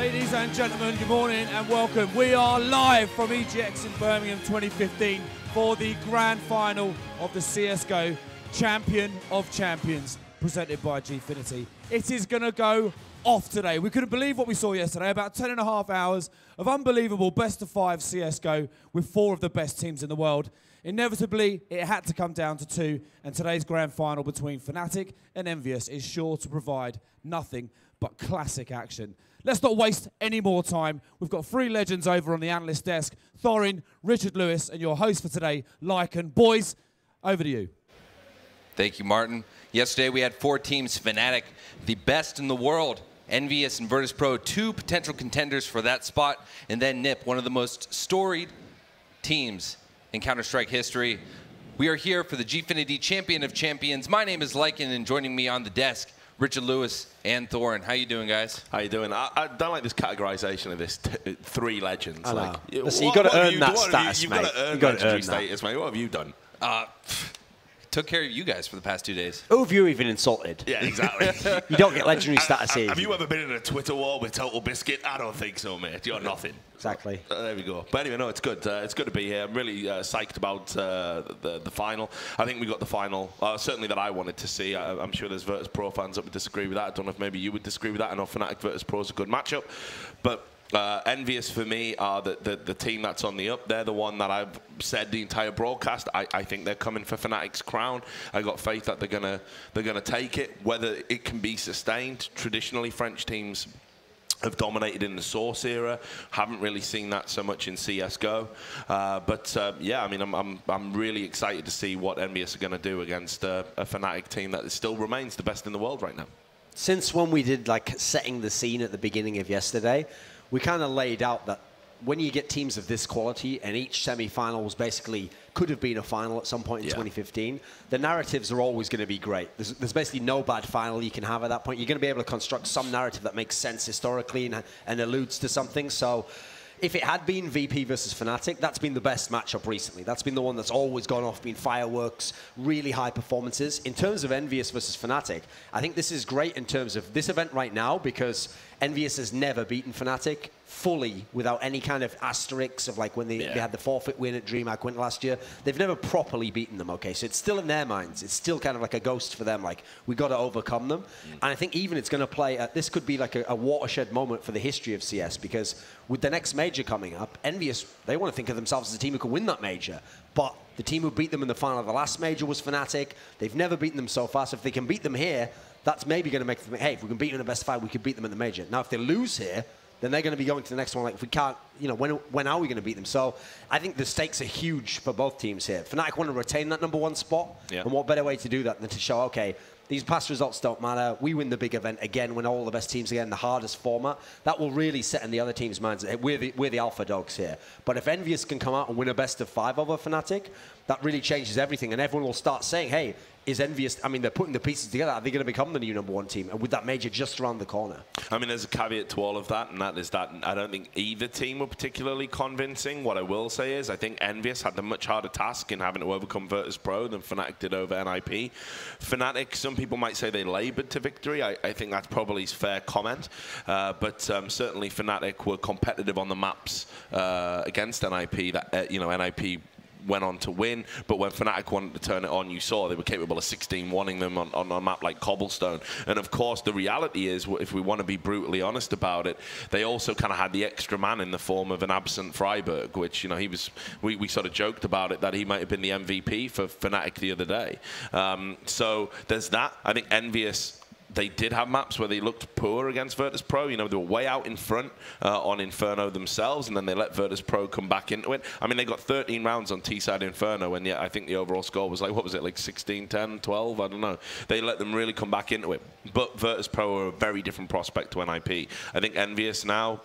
Ladies and gentlemen, good morning and welcome. We are live from EGX in Birmingham 2015 for the grand final of the CSGO Champion of Champions presented by Gfinity. It is going to go off today. We couldn't believe what we saw yesterday, about 10.5 hours of unbelievable best of 5 CSGO with 4 of the best teams in the world. Inevitably, it had to come down to 2, and today's grand final between Fnatic and Envyus is sure to provide nothing but classic action. Let's not waste any more time. We've got 3 legends over on the analyst desk, Thorin, Richard Lewis, and your host for today, Lycan. Boys, over to you. Thank you, Martin. Yesterday we had 4 teams, Fnatic, the best in the world, Envyus and Virtus.pro, 2 potential contenders for that spot, and then NiP, one of the most storied teams in Counter-Strike history. We are here for the Gfinity Champion of Champions. My name is Lycan, and joining me on the desk, Richard Lewis and Thorin. How you doing, guys? How you doing? I don't like this categorization of this 3 legends. Like, listen, you've got to earn that status, you've mate. got to earn legendary status, mate. What have you done? Took care of you guys for the past 2 days. Who have you even insulted? Yeah, exactly. You don't get legendary status here. Have you ever been in a Twitter war with Total Biscuit? I don't think so, mate. You're nothing. Exactly. There we go. But anyway, no, it's good. It's good to be here. I'm really psyched about the final. I think we got the final, certainly that I wanted to see. I'm sure there's Virtus.pro fans that would disagree with that. I don't know if maybe you would disagree with that. I know Fnatic Virtus.pro is a good matchup. But Envyus for me are the team that's on the up. They're the one that I've said the entire broadcast. I think they're coming for Fnatic's crown. I got faith that they're gonna take it. Whether it can be sustained, traditionally French teams have dominated in the Source era. Haven't really seen that so much in CS:GO. Yeah, I mean, I'm really excited to see what Envyus are going to do against a Fnatic team that still remains the best in the world right now. Since when we did like setting the scene at the beginning of yesterday, we kind of laid out that when you get teams of this quality, and each semi-final was basically could have been a final at some point in 2015, the narratives are always going to be great. There's basically no bad final you can have at that point. You're going to be able to construct some narrative that makes sense historically and alludes to something. So if it had been VP versus Fnatic, that's been the best matchup recently. That's been the one that's always gone off, been fireworks, really high performances. In terms of Envyus versus Fnatic, I think this is great in terms of this event right now because Envyus has never beaten Fnatic fully without any kind of asterisks of like when they had the forfeit win at DreamHack win last year. They've never properly beaten them, okay? So it's still in their minds. It's still kind of like a ghost for them, like we got to overcome them. And I think even it's going to play, this could be like a watershed moment for the history of CS because with the next major coming up, Envyus, they want to think of themselves as a team who can win that major. But the team who beat them in the final of the last major was Fnatic. They've never beaten them so far. So if they can beat them here, that's maybe going to make them, hey, if we can beat them in the best 5, we could beat them in the major. Now, if they lose here, then they're going to be going to the next one. Like, if we can't, you know, when are we going to beat them? So I think the stakes are huge for both teams here. Fnatic want to retain that #1 spot. And what better way to do that than to show, okay, these past results don't matter. We win the big event again, win all the best teams again, the hardest format. That will really set in the other team's minds. We're the alpha dogs here. But if Envyus can come out and win a best of 5 over Fnatic, that really changes everything. And everyone will start saying, hey, is Envyus, I mean, they're putting the pieces together. Are they going to become the new #1 team? And with that major just around the corner. I mean, there's a caveat to all of that, and that is that I don't think either team were particularly convincing. What I will say is I think Envyus had the much harder task in having to overcome Virtus.pro than Fnatic did over NIP. Fnatic, some people might say they labored to victory. I think that's probably a fair comment. But certainly Fnatic were competitive on the maps against NIP. That NIP went on to win, but when Fnatic wanted to turn it on, you saw they were capable of 16-1ing them on a map like Cobblestone. And of course, the reality is, if we want to be brutally honest about it, they also kind of had the extra man in the form of an absent Freiburg, which, you know, he was, we sort of joked about it, that he might have been the MVP for Fnatic the other day. So there's that. I think Envyus, they did have maps where they looked poor against Virtus.pro. You know, they were way out in front on Inferno themselves, and then they let Virtus.pro come back into it. I mean, they got 13 rounds on T-side Inferno, and yet I think the overall score was like, what was it, like 16, 10, 12? I don't know. They let them really come back into it. But Virtus.pro are a very different prospect to NIP. I think Envyus now,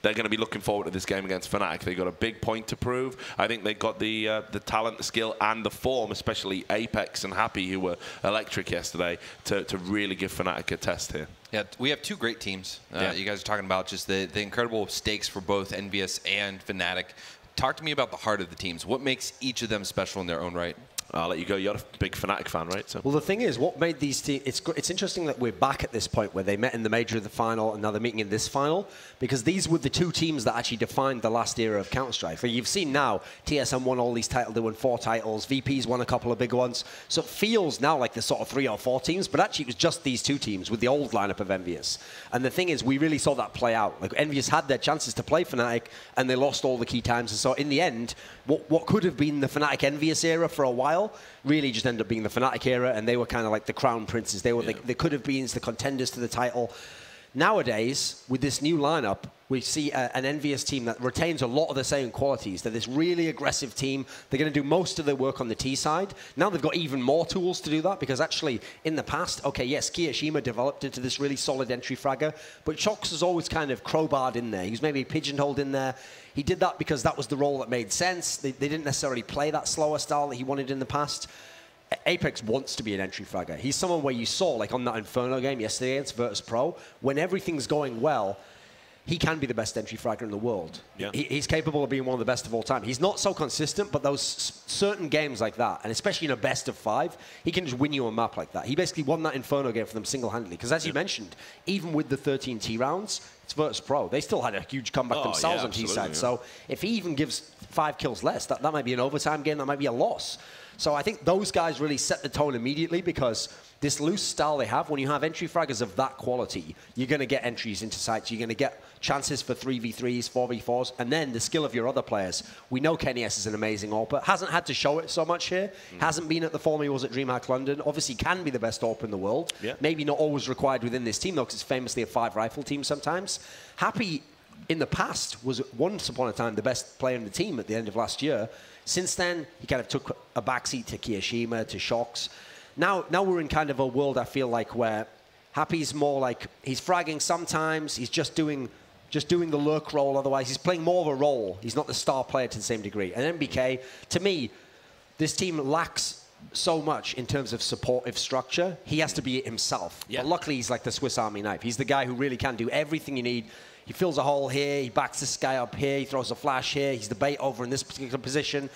they're going to be looking forward to this game against Fnatic. They've got a big point to prove. I think they've got the talent, the skill, and the form, especially Apex and Happy, who were electric yesterday, to really give Fnatic a test here. Yeah, we have 2 great teams. You guys are talking about just the incredible stakes for both Envyus and Fnatic. Talk to me about the heart of the teams. What makes each of them special in their own right? I'll let you go. You're a big Fnatic fan, right? So. Well, the thing is, what made these teams... It's interesting that we're back at this point where they met in the major of the final and now they're meeting in this final, because these were the two teams that actually defined the last era of Counter-Strike. So you've seen now, TSM won all these titles. They won 4 titles. VP's won a couple of big ones. So it feels now like there's sort of 3 or 4 teams, but actually it was just these 2 teams with the old lineup of Envyus. And the thing is, we really saw that play out. Like, Envyus had their chances to play Fnatic, and they lost all the key times. And so in the end, what could have been the Fnatic Envyus era for a while really just ended up being the Fnatic era, and they were kind of like the crown princes. They were they could have been the contenders to the title. Nowadays, with this new lineup, we see an Envyus team that retains a lot of the same qualities. They're this really aggressive team. They're going to do most of their work on the T side. Now they've got even more tools to do that, because actually, in the past, okay, yes, Kiyoshima developed into this really solid entry fragger, but Shox was always kind of crowbarred in there. He was maybe pigeonholed in there. He did that because that was the role that made sense. They didn't necessarily play that slower style that he wanted in the past. Apex wants to be an entry fragger. He's someone where you saw, like on that Inferno game yesterday against Virtus Pro, when everything's going well, he can be the best entry fragger in the world. Yeah. He's capable of being one of the best of all time. He's not so consistent, but those certain games like that, and especially in a best of 5, he can just win you a map like that. He basically won that Inferno game for them single-handedly, because as you mentioned, even with the 13 T rounds, it's Virtus Pro. They still had a huge comeback themselves on T side. So if he even gives 5 kills less, that might be an overtime game, that might be a loss. So I think those guys really set the tone immediately, because this loose style they have, when you have entry fraggers of that quality, you're going to get entries into sites, you're going to get chances for 3v3s, 4v4s, and then the skill of your other players. We know Kenny S is an amazing AWPer. Hasn't had to show it so much here. Hasn't been at the form he was at DreamHack London. Obviously can be the best AWPer in the world. Yeah. Maybe not always required within this team, though, because it's famously a 5-rifle team sometimes. Happy, in the past, was once upon a time the best player in the team at the end of last year. Since then, he kind of took a backseat to Kiyoshima, to Shox. Now we're in kind of a world, I feel like, where Happy's more like, he's fragging sometimes, he's just doing the lurk role, otherwise he's playing more of a role. He's not the star player to the same degree. And MBK, to me, this team lacks so much in terms of supportive structure. He has to be it himself. Yeah. But luckily, he's like the Swiss Army knife. He's the guy who really can do everything you need. He fills a hole here, he backs this guy up here, he throws a flash here, he's the bait over in this particular position.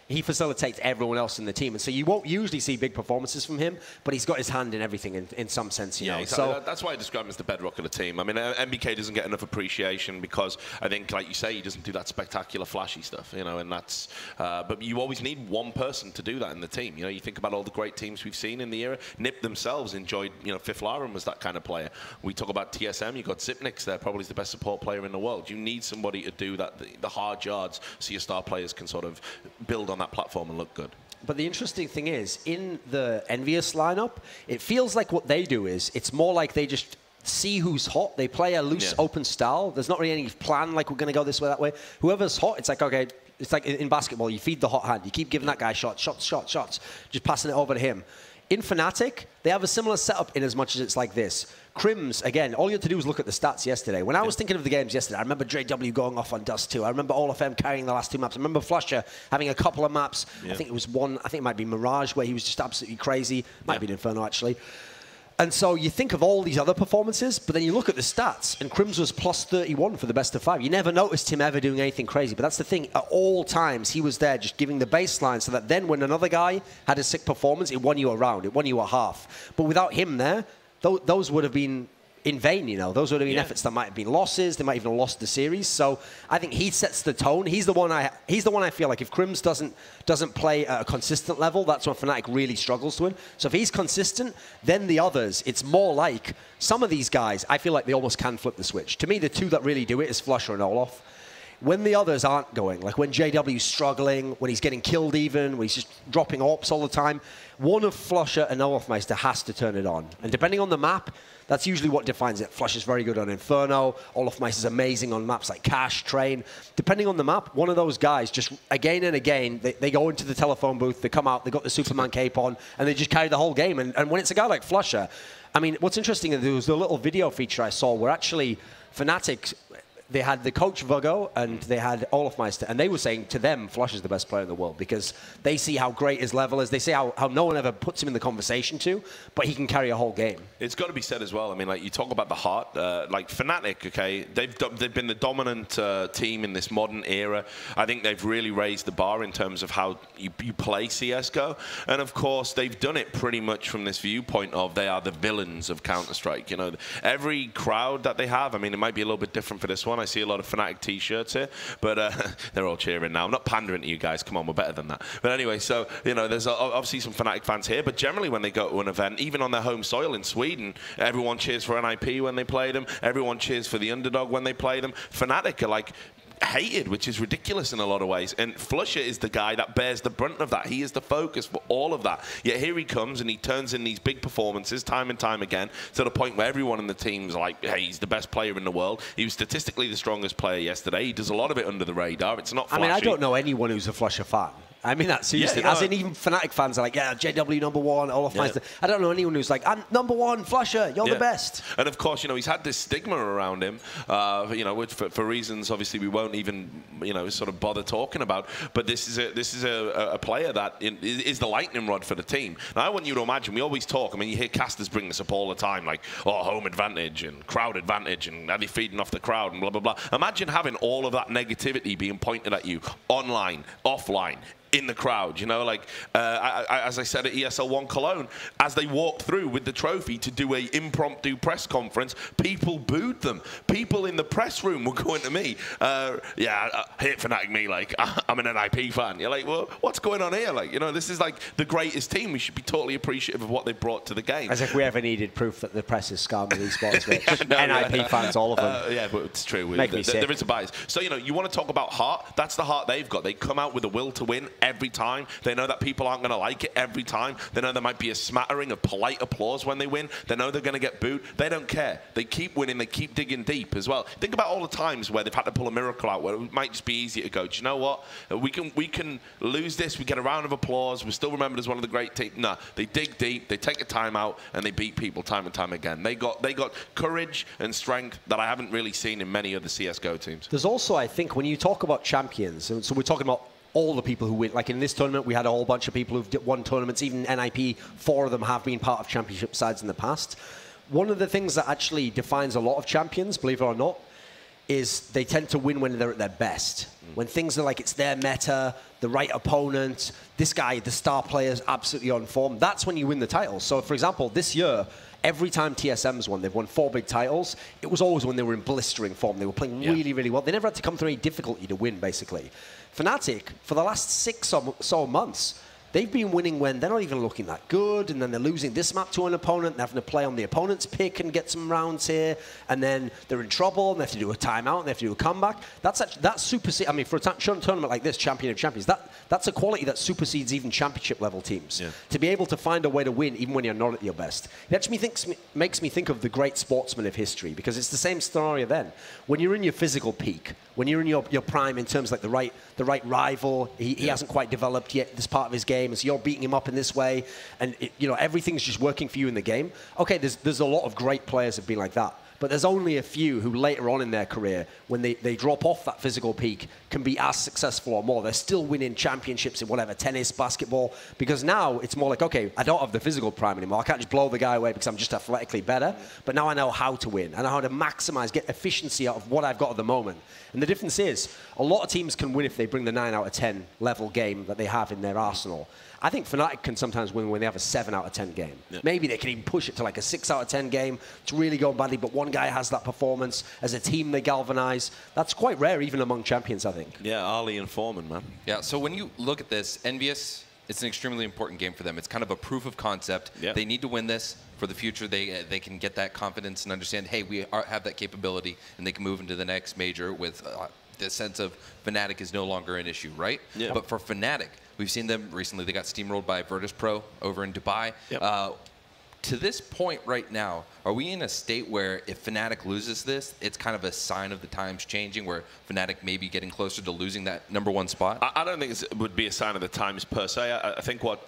He facilitates everyone else in the team. And so you won't usually see big performances from him, but he's got his hand in everything in some sense, you know. Exactly. So that's why I describe him as the bedrock of the team. I mean, MBK doesn't get enough appreciation because I think, like you say, he doesn't do that spectacular, flashy stuff, you know, and that's... but you always need one person to do that in the team. You know, you think about all the great teams we've seen in the era. NiP themselves enjoyed, you know, Fiflarum was that kind of player. We talk about TSM, you've got Zipnix there, probably the best support player in the world. You need somebody to do that, the hard yards, so your star players can sort of build on that platform and look good. But the interesting thing is, in the Envyus lineup, it feels like what they do is, it's more like they just see who's hot. They play a loose, open style. There's not really any plan, like we're going to go this way, that way. Whoever's hot, it's like, okay, it's like in basketball, you feed the hot hand. You keep giving that guy shots, just passing it over to him. In Fnatic, they have a similar setup in as much as it's like this. Crims, again, all you had to do was look at the stats yesterday. When I was thinking of the games yesterday, I remember JW going off on Dust 2. I remember All of them carrying the last 2 maps. I remember Flusher having a couple of maps. I think it was one, I think it might be Mirage, where he was just absolutely crazy. Might be Inferno, actually. And so you think of all these other performances, but then you look at the stats, and Crims was plus 31 for the best of 5. You never noticed him ever doing anything crazy, but that's the thing. At all times, he was there just giving the baseline so that then when another guy had a sick performance, it won you a round. It won you a half. But without him there, those would have been in vain, you know. Those would have been efforts that might have been losses. They might even have lost the series. So I think he sets the tone. He's the one I feel like if Crims doesn't play at a consistent level, that's when Fnatic really struggles to win. So if he's consistent, then the others, it's more like some of these guys, I feel like they almost can flip the switch. To me, the two that really do it is Flusher and Olof. When the others aren't going, like when JW's struggling, when he's getting killed even, when he's just dropping AWPs all the time, one of Flusher and Olofmeister has to turn it on. And depending on the map, that's usually what defines it. Flusher's very good on Inferno. Olofmeister's amazing on maps like Cache, Train. Depending on the map, one of those guys just again and again, they go into the telephone booth, they come out, they got the Superman cape on, and they just carry the whole game. And when it's a guy like Flusher, I mean, what's interesting is there was a little video feature I saw where actually Fnatic they had the coach Virgo and they had Olafmeister, and they were saying to them, Flush is the best player in the world because they see how great his level is. They see how no one ever puts him in the conversation but he can carry a whole game. It's got to be said as well. I mean, like you talk about the heart, like Fnatic, okay, they've been the dominant team in this modern era. I think they've really raised the bar in terms of how you play CS:GO, and of course they've done it pretty much from this viewpoint of they are the villains of Counter-Strike. You know, every crowd that they have. I mean, it might be a little bit different for this one. I see a lot of Fnatic T-shirts here, but they're all cheering now. I'm not pandering to you guys. Come on, we're better than that. But anyway, so, you know, there's obviously some Fnatic fans here, but generally when they go to an event, even on their home soil in Sweden, everyone cheers for NIP when they play them. Everyone cheers for the underdog when they play them. Fnatic are like hated, which is ridiculous in a lot of ways. And Flusher is the guy that bears the brunt of that. He is the focus for all of that. Yet here he comes and he turns in these big performances time and time again to the point where everyone in the team's like, hey, he's the best player in the world. He was statistically the strongest player yesterday. He does a lot of it under the radar. It's not flashy. I mean, I don't know anyone who's a Flusher fan. I mean that seriously. Yeah, as in, even Fnatic fans are like, yeah, JW #1, Olafmeister. I don't know anyone who's like, I'm #1, Flusher, you're the best. And of course, you know, he's had this stigma around him, you know, which for reasons obviously we won't even, you know, sort of bother talking about. But this is a player that is the lightning rod for the team. Now, I want you to imagine, we always talk, I mean, you hear casters bring this up all the time, like, oh, home advantage and crowd advantage and are they feeding off the crowd and blah, blah, blah. Imagine having all of that negativity being pointed at you online, offline, in the crowd, you know, like as I said at ESL One Cologne, as they walked through with the trophy to do a impromptu press conference, people booed them. People in the press room were going to me, hit Fnatic me, like, I'm an NIP fan. You're like, well, what's going on here? Like, you know, this is like the greatest team. We should be totally appreciative of what they brought to the game. As if we ever needed proof that the press is scamming these sports. NIP fans, all of them. Yeah, but it's true. Make me sick. There is a bias. So, you know, you want to talk about heart? That's the heart they've got. They come out with a will to win every time. They know that people aren't going to like it every time. They know there might be a smattering of polite applause when they win. They know they're going to get booed. They don't care. They keep winning. They keep digging deep as well. Think about all the times where they've had to pull a miracle out, where it might just be easier to go, do you know what? We can lose this. We get a round of applause. We're still remembered as one of the great teams. No, they dig deep. They take a time out and they beat people time and time again. They got courage and strength that I haven't really seen in many other CS:GO teams. There's also, I think, when you talk about champions, and so we're talking about all the people who win. Like in this tournament, we had a whole bunch of people who've won tournaments. Even NIP, 4 of them have been part of championship sides in the past. One of the things that actually defines a lot of champions, believe it or not, is they tend to win when they're at their best. When things are like it's their meta, the right opponent, this guy, the star player is absolutely on form, that's when you win the title. So, for example, this year, every time TSM's won, they've won 4 big titles, it was always when they were in blistering form. They were playing really, really well. They never had to come through any difficulty to win, basically. Fnatic, for the last 6 or so months, they've been winning when they're not even looking that good, and then they're losing this map to an opponent, and having to play on the opponent's pick and get some rounds here, and then they're in trouble, and they have to do a timeout, and they have to do a comeback. That's supersede. I mean, for a tournament like this, Champion of Champions, that's a quality that supersedes even championship-level teams. Yeah. To be able to find a way to win, even when you're not at your best. It actually makes me think of the great sportsmen of history, because it's the same scenario then. When you're in your physical peak, when you're in your prime in terms of like the right rival, he hasn't quite developed yet this part of his game, so you're beating him up in this way, and you know everything's just working for you in the game. Okay, there's a lot of great players that have been like that, but there's only a few who later on in their career, when they drop off that physical peak, can be as successful or more. They're still winning championships in whatever, tennis, basketball, because now it's more like, okay, I don't have the physical prime anymore. I can't just blow the guy away because I'm just athletically better, but now I know how to win. I know how to maximize, get efficiency out of what I've got at the moment. And the difference is, a lot of teams can win if they bring the 9 out of 10 level game that they have in their arsenal. I think Fnatic can sometimes win when they have a 7 out of 10 game. Yeah. Maybe they can even push it to like a 6 out of 10 game. It's really going badly, but one guy has that performance. As a team, they galvanize. That's quite rare, even among champions, I think. Yeah, Ali and Foreman, man. Yeah, so when you look at this, Envyus, it's an extremely important game for them. It's kind of a proof of concept. Yeah. They need to win this for the future. They can get that confidence and understand, hey, we have that capability, and they can move into the next major with the sense of Fnatic is no longer an issue, right? Yeah. But for Fnatic, we've seen them recently. They got steamrolled by Virtus Pro over in Dubai. Yep. To this point right now, Are we in a state where if Fnatic loses this, it's kind of a sign of the times changing, where Fnatic may be getting closer to losing that #1 spot? I don't think it would be a sign of the times per se. I think what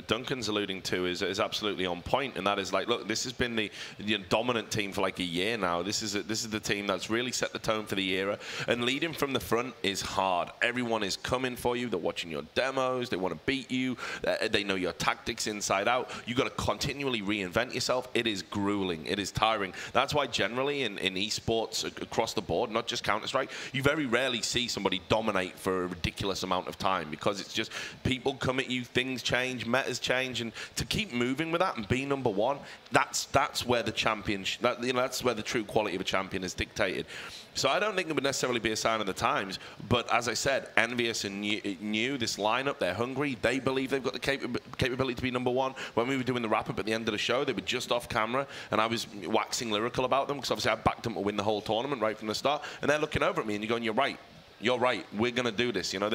Duncan's alluding to is absolutely on point, and that is like, look, this has been the dominant team for like a year now. This is the team that's really set the tone for the era, and leading from the front is hard. Everyone is coming for you. They're watching your demos. They want to beat you. They know your tactics inside out. You got to continually reinvent yourself. It is grueling. It is tiring. That's why generally in esports across the board, not just Counter-Strike, you very rarely see somebody dominate for a ridiculous amount of time, because it's just people come at you, things change, metas change, and to keep moving with that and be #1, that's where the champion, that's where the true quality of a champion is dictated. So I don't think it would necessarily be a sign of the times, but as I said, Envyus and New, this lineup, they're hungry. They believe they've got the capability to be #1. When we were doing the wrap-up at the end of the show, they were just off camera, and I was waxing lyrical about them, because obviously I backed them to win the whole tournament right from the start, and they're looking over at me and you're going, you're right. You're right. We're going to do this. You know,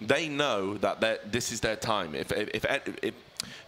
they know that this is their time. If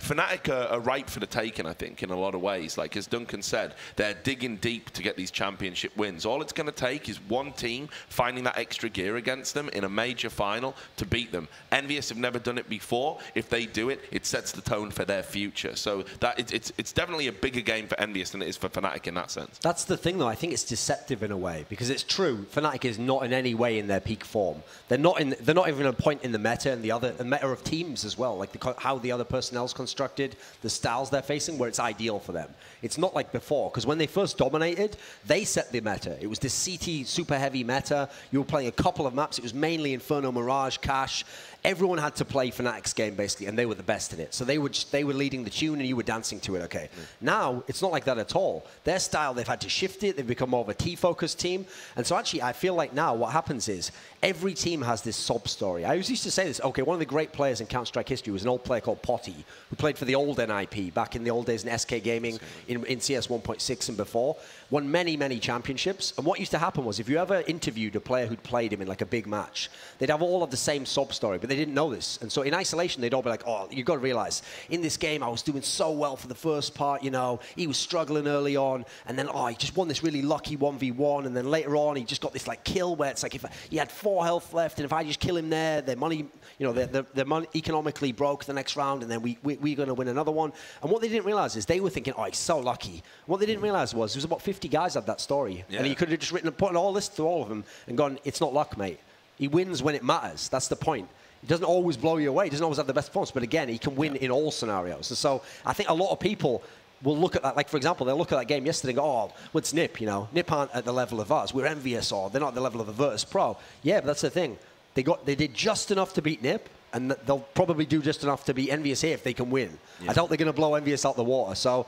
Fnatic are ripe for the taking, I think, in a lot of ways. Like, as Duncan said, they're digging deep to get these championship wins. All it's going to take is one team finding that extra gear against them in a major final to beat them. Envyus have never done it before. If they do it, it sets the tone for their future. So that it's definitely a bigger game for Envyus than it is for Fnatic in that sense. That's the thing, though. I think it's deceptive in a way, because it's true. Fnatic is not in any way in their peak form. They're not even a point in the meta, and the meta of teams as well, like how the other personnel's constructed, the styles they're facing, where it's ideal for them. It's not like before, because when they first dominated, they set the meta. It was this CT super heavy meta. You were playing a couple of maps. It was mainly Inferno, Mirage, Cache. Everyone had to play Fnatic's game, basically, and they were the best at it. So they were leading the tune, and you were dancing to it, okay? Now, it's not like that at all. Their style, they've had to shift it. They've become more of a T-focused team. And so actually, I feel like now what happens is every team has this sob story. I always used to say this, okay, one of the great players in Counter-Strike history was an old player called Potty, who played for the old NIP back in the old days in SK Gaming, in CS 1.6 and before. Won many, many championships. And what used to happen was, if you ever interviewed a player who'd played him in like a big match, they'd have all of the same sob story, but they didn't know this. And so in isolation, they'd all be like, oh, you've got to realize, in this game, I was doing so well for the first part, you know, he was struggling early on, and then, oh, he just won this really lucky 1v1, and then later on, he just got this like kill where it's like, if he had 4 health left, and if I just kill him there, their money, you know, their money economically broke the next round, and then we're going to win another one. And what they didn't realize is they were thinking, oh, he's so lucky. And what they didn't realize was, there was about 50 guys had that story. Yeah. And he could have just put all this to all of them and gone, it's not luck, mate. He wins when it matters. That's the point. He doesn't always blow you away. He doesn't always have the best performance. But again, he can win in all scenarios. And so I think a lot of people will look at that. Like, for example, they'll look at that game yesterday and go, oh, what's Nip? You know, Nip aren't at the level of us. We're Envyus, or they're not at the level of the Virtus Pro. Yeah, but that's the thing. They did just enough to beat Nip, and they'll probably do just enough to beat Envyus here if they can win. Yeah. I doubt they're going to blow Envyus out the water. So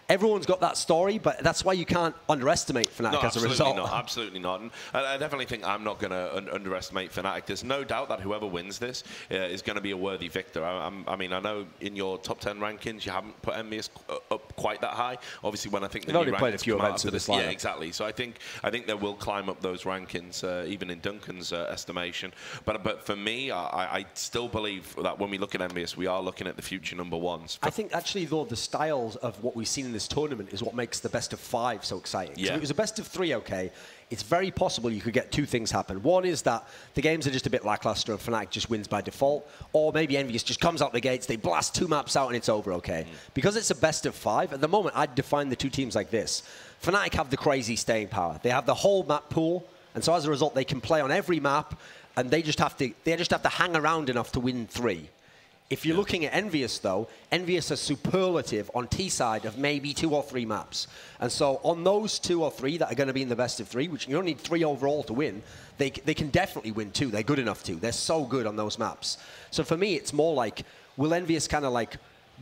everyone's got that story, but that's why you can't underestimate Fnatic as a result. No, absolutely not. And I definitely think I'm not going to underestimate Fnatic. There's no doubt that whoever wins this is going to be a worthy victor. I mean, I know in your top 10 rankings, you haven't put Envyus up quite that high. Obviously, when I think they've already played a few events with this lineup. Yeah, exactly. So I think they will climb up those rankings, even in Duncan's estimation. But for me, I still believe that when we look at Envyus, we are looking at the future #1s. I think actually, though, the styles of what we've seen in this tournament is what makes the best of 5 so exciting. Yeah. So if it was a best of 3, okay, it's very possible you could get 2 things happen. One is that the games are just a bit lackluster and Fnatic just wins by default, or maybe Envyus just comes out the gates, they blast 2 maps out and it's over, okay. Because it's a best of 5, at the moment I'd define the 2 teams like this. Fnatic have the crazy staying power. They have the whole map pool, and so as a result they can play on every map, and they just have to hang around enough to win 3. If you're looking at Envyus, though, Envyus is superlative on T side of maybe 2 or 3 maps. And so on those 2 or 3 that are going to be in the best of 3, which you only need 3 overall to win, they can definitely win 2. They're good enough to. They're so good on those maps. So for me, it's more like, will Envyus kind of like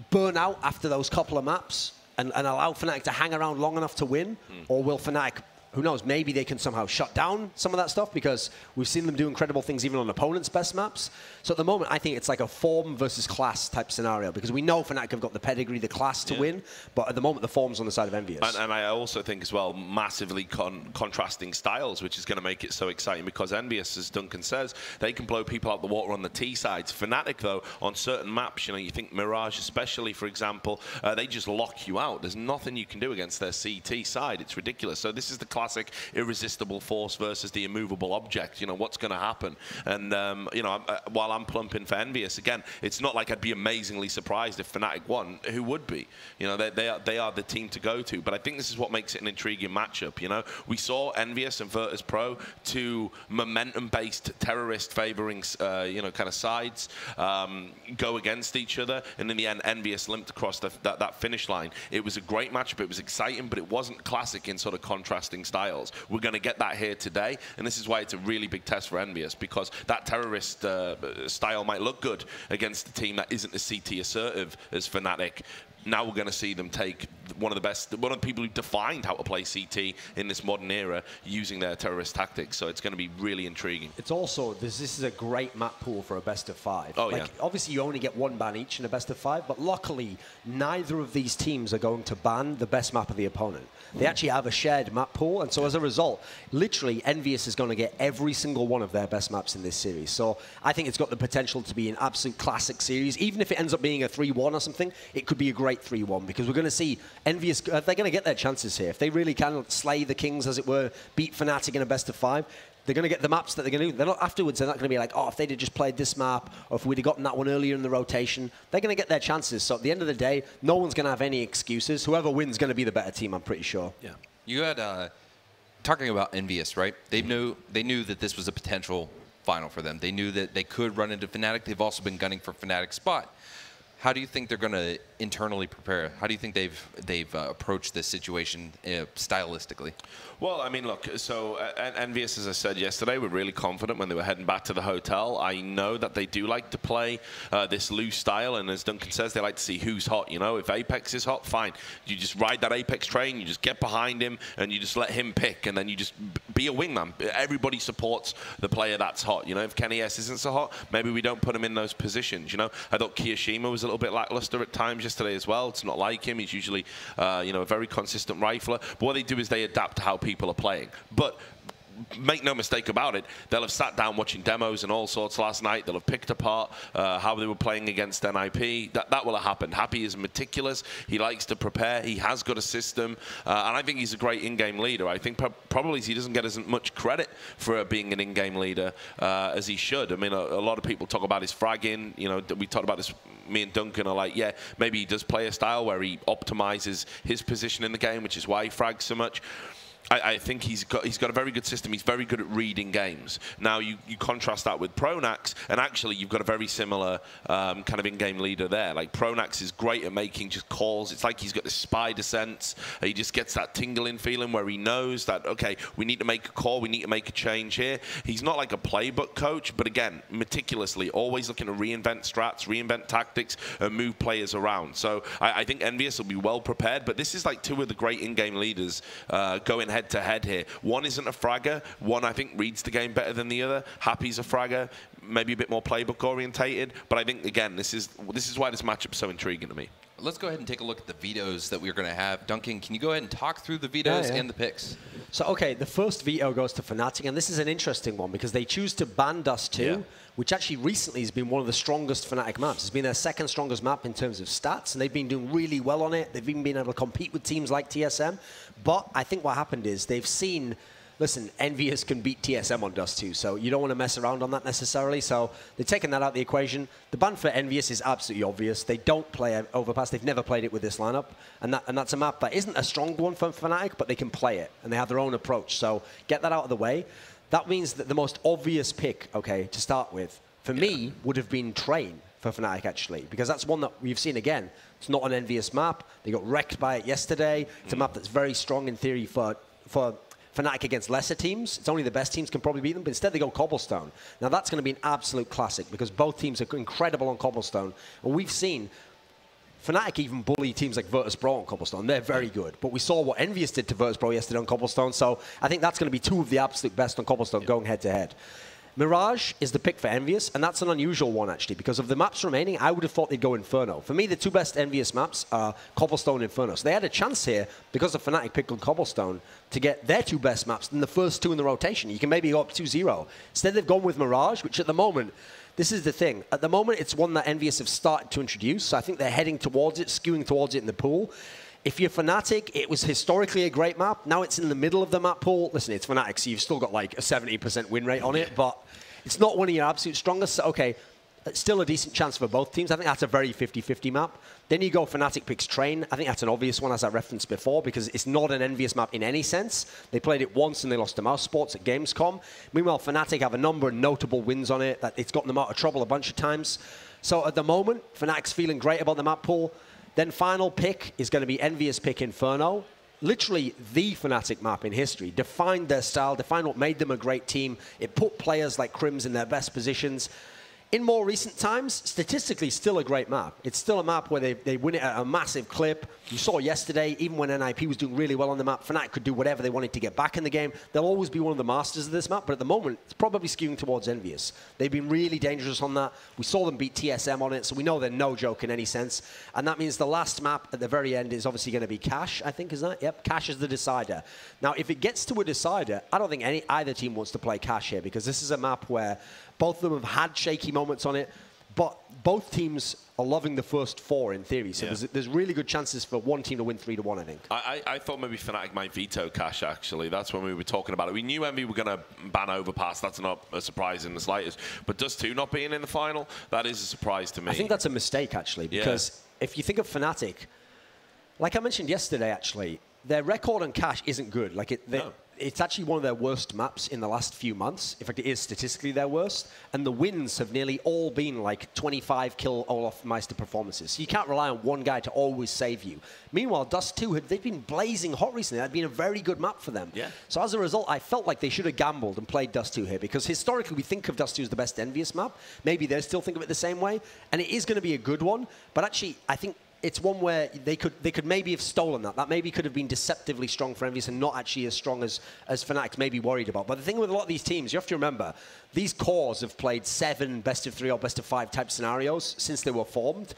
burn out after those couple of maps and allow Fnatic to hang around long enough to win? Or will Fnatic, who knows, maybe they can somehow shut down some of that stuff, because we've seen them do incredible things even on opponents' best maps. So at the moment, I think it's like a form versus class type scenario, because we know Fnatic have got the pedigree, the class to win, but at the moment, the form's on the side of Envyus. And I also think as well, massively contrasting styles, which is going to make it so exciting, because Envyus, as Duncan says, they can blow people out the water on the T sides. Fnatic, though, on certain maps, you think Mirage especially, for example, they just lock you out. There's nothing you can do against their CT side. It's ridiculous. So this is the classic irresistible force versus the immovable object. What's going to happen? And, while I'm plumping for Envyus, again, it's not like I'd be amazingly surprised if Fnatic won. Who would be? They are the team to go to. But I think this is what makes it an intriguing matchup. We saw Envyus and Virtus Pro, two momentum-based terrorist favoring, kind of sides, go against each other, and in the end, Envyus limped across that finish line. It was a great matchup. It was exciting, but it wasn't classic in sort of contrasting styles. We're going to get that here today, and this is why it's a really big test for Envyus, because that terrorist style might look good against a team that isn't as CT assertive as Fnatic. Now we're going to see them take one of the people who defined how to play CT in this modern era using their terrorist tactics. So it's going to be really intriguing. It's also, this is a great map pool for a best of 5. Oh, yeah. Obviously, you only get one ban each in a best of 5, but luckily, neither of these teams are going to ban the best map of the opponent. They actually have a shared map pool, and so as a result, literally, Envyus is going to get every single one of their best maps in this series. So I think it's got the potential to be an absolute classic series. Even if it ends up being a 3-1 or something, it could be a great 3-1, because we're going to see Envyus, they're going to get their chances here. If they really can slay the Kings, as it were, beat Fnatic in a best of 5, they're going to get the maps that they're going to do. They're not afterwards. They're not going to be like, oh, if they'd have just played this map, or if we'd have gotten that one earlier in the rotation. They're going to get their chances. So at the end of the day, no one's going to have any excuses. Whoever wins is going to be the better team, I'm pretty sure. Yeah. You had, talking about Envyus, right? They knew that this was a potential final for them. They knew that they could run into Fnatic. They've also been gunning for Fnatic's spot. How do you think they're going to internally prepare? How do you think they've approached this situation stylistically? Well, I mean, look, so Envyus, as I said yesterday, were really confident when they were heading back to the hotel. I know that they do like to play this loose style, and as Duncan says, they like to see who's hot. If Apex is hot, fine. You just ride that Apex train, you just get behind him, and you just let him pick, and then you just be a wingman. Everybody supports the player that's hot. If Kenny S isn't so hot, maybe we don't put him in those positions. I thought Kiyoshima was a little bit lackluster at times yesterday as well. It's not like him. He's usually, a very consistent rifler. But what they do is they adapt to how people are playing. But make no mistake about it, they'll have sat down watching demos and all sorts last night. They'll have picked apart how they were playing against NIP. That will have happened. Happy is meticulous. He likes to prepare. He has got a system. And I think he's a great in-game leader. I think probably he doesn't get as much credit for being an in-game leader as he should. I mean, a lot of people talk about his fragging. We talked about this. Me and Duncan are like, yeah, maybe he does play a style where he optimizes his position in the game, which is why he frags so much. I think he's got a very good system. He's very good at reading games. Now, you contrast that with Pronax, and actually you've got a very similar kind of in-game leader there. Like, Pronax is great at making just calls. It's like he's got this spider sense. He just gets that tingling feeling where he knows that, okay, we need to make a call, we need to make a change here. He's not like a playbook coach, but again, meticulously, always looking to reinvent strats, reinvent tactics, and move players around. So I think Envyus will be well prepared, but this is like two of the great in-game leaders going head-to-head here. One isn't a fragger. One, I think, reads the game better than the other. Happy's a fragger, maybe a bit more playbook-orientated. But I think, again, this is why this matchup's so intriguing to me. Let's go ahead and take a look at the vetoes that we're going to have. Duncan, can you go ahead and talk through the vetoes and the picks? So, okay, the first veto goes to Fnatic, and this is an interesting one because they choose to ban Dust 2, which actually recently has been one of the strongest Fnatic maps. It's been their second strongest map in terms of stats, and they've been doing really well on it. They've even been able to compete with teams like TSM. But I think what happened is they've seen, listen, Envyus can beat TSM on Dust 2, so you don't want to mess around on that necessarily. So they've taken that out of the equation. The ban for Envyus is absolutely obvious. They don't play Overpass. They've never played it with this lineup. And that's a map that isn't a strong one for Fnatic, but they can play it, and they have their own approach. So get that out of the way. That means that the most obvious pick, okay, to start with, for me, would have been Train for Fnatic, actually, because that's one that we've seen again. It's not an Envyus map. They got wrecked by it yesterday. It's a map that's very strong in theory for Fnatic against lesser teams. It's only the best teams can probably beat them, but instead they go Cobblestone. Now that's going to be an absolute classic because both teams are incredible on Cobblestone. And we've seen Fnatic even bully teams like Virtus.pro on Cobblestone. They're very good. But we saw what Envyus did to Virtus.pro yesterday on Cobblestone, so I think that's going to be two of the absolute best on Cobblestone going head-to-head. Mirage is the pick for Envyus, and that's an unusual one, actually, because of the maps remaining, I would have thought they'd go Inferno. For me, the two best Envyus maps are Cobblestone and Inferno. So they had a chance here, because of Fnatic picked on Cobblestone, to get their two best maps in the first two in the rotation. You can maybe go up 2-0. Instead, they've gone with Mirage, which at the moment, this is the thing. At the moment, it's one that Envyus have started to introduce, so I think they're heading towards it, skewing towards it in the pool. If you're Fnatic, it was historically a great map. Now it's in the middle of the map pool. Listen, it's Fnatic, so you've still got like a 70% win rate on it, but it's not one of your absolute strongest. So, okay, it's still a decent chance for both teams. I think that's a very 50-50 map. Then you go Fnatic picks Train. I think that's an obvious one, as I referenced before, because it's not an Envyus map in any sense. They played it once and they lost to Mouse Sports at Gamescom. Meanwhile, Fnatic have a number of notable wins on it. That it's gotten them out of trouble a bunch of times. So at the moment, Fnatic's feeling great about the map pool. Then final pick is going to be Envyus pick Inferno. Literally the Fnatic map in history. Defined their style, defined what made them a great team. It put players like Crims in their best positions. In more recent times, statistically, still a great map. It's still a map where they win it at a massive clip. You saw yesterday, even when NIP was doing really well on the map, Fnatic could do whatever they wanted to get back in the game. They'll always be one of the masters of this map, but at the moment, it's probably skewing towards Envyus. They've been really dangerous on that. We saw them beat TSM on it, so we know they're no joke in any sense. And that means the last map at the very end is obviously going to be Cash, I think, is that? Yep, Cash is the decider. Now, if it gets to a decider, I don't think either team wants to play Cash here, because this is a map where both of them have had shaky moments on it, but both teams are loving the first four in theory. So there's really good chances for one team to win 3-1, I think. I thought maybe Fnatic might veto Cash, actually. That's when we were talking about it. We knew Envy were going to ban Overpass. That's not a surprise in the slightest. But Dust 2 not being in the final, that is a surprise to me. I think that's a mistake, actually, because if you think of Fnatic, like I mentioned yesterday, actually, their record on Cash isn't good. Like it's actually one of their worst maps in the last few months. In fact, it is statistically their worst. And the wins have nearly all been like 25 kill Olaf Meister performances. So you can't rely on one guy to always save you. Meanwhile, Dust 2, they've been blazing hot recently. That'd been a very good map for them. Yeah. So as a result, I felt like they should have gambled and played Dust 2 here, because historically we think of Dust 2 as the best Envyus map. Maybe they still think of it the same way. And it is going to be a good one. But actually, I think it's one where they could maybe have stolen that. That maybe could have been deceptively strong for Envyus and not actually as strong as Fnatic's maybe worried about. But the thing with a lot of these teams, you have to remember, these cores have played 7 best-of-3 or best-of-5 type scenarios since they were formed.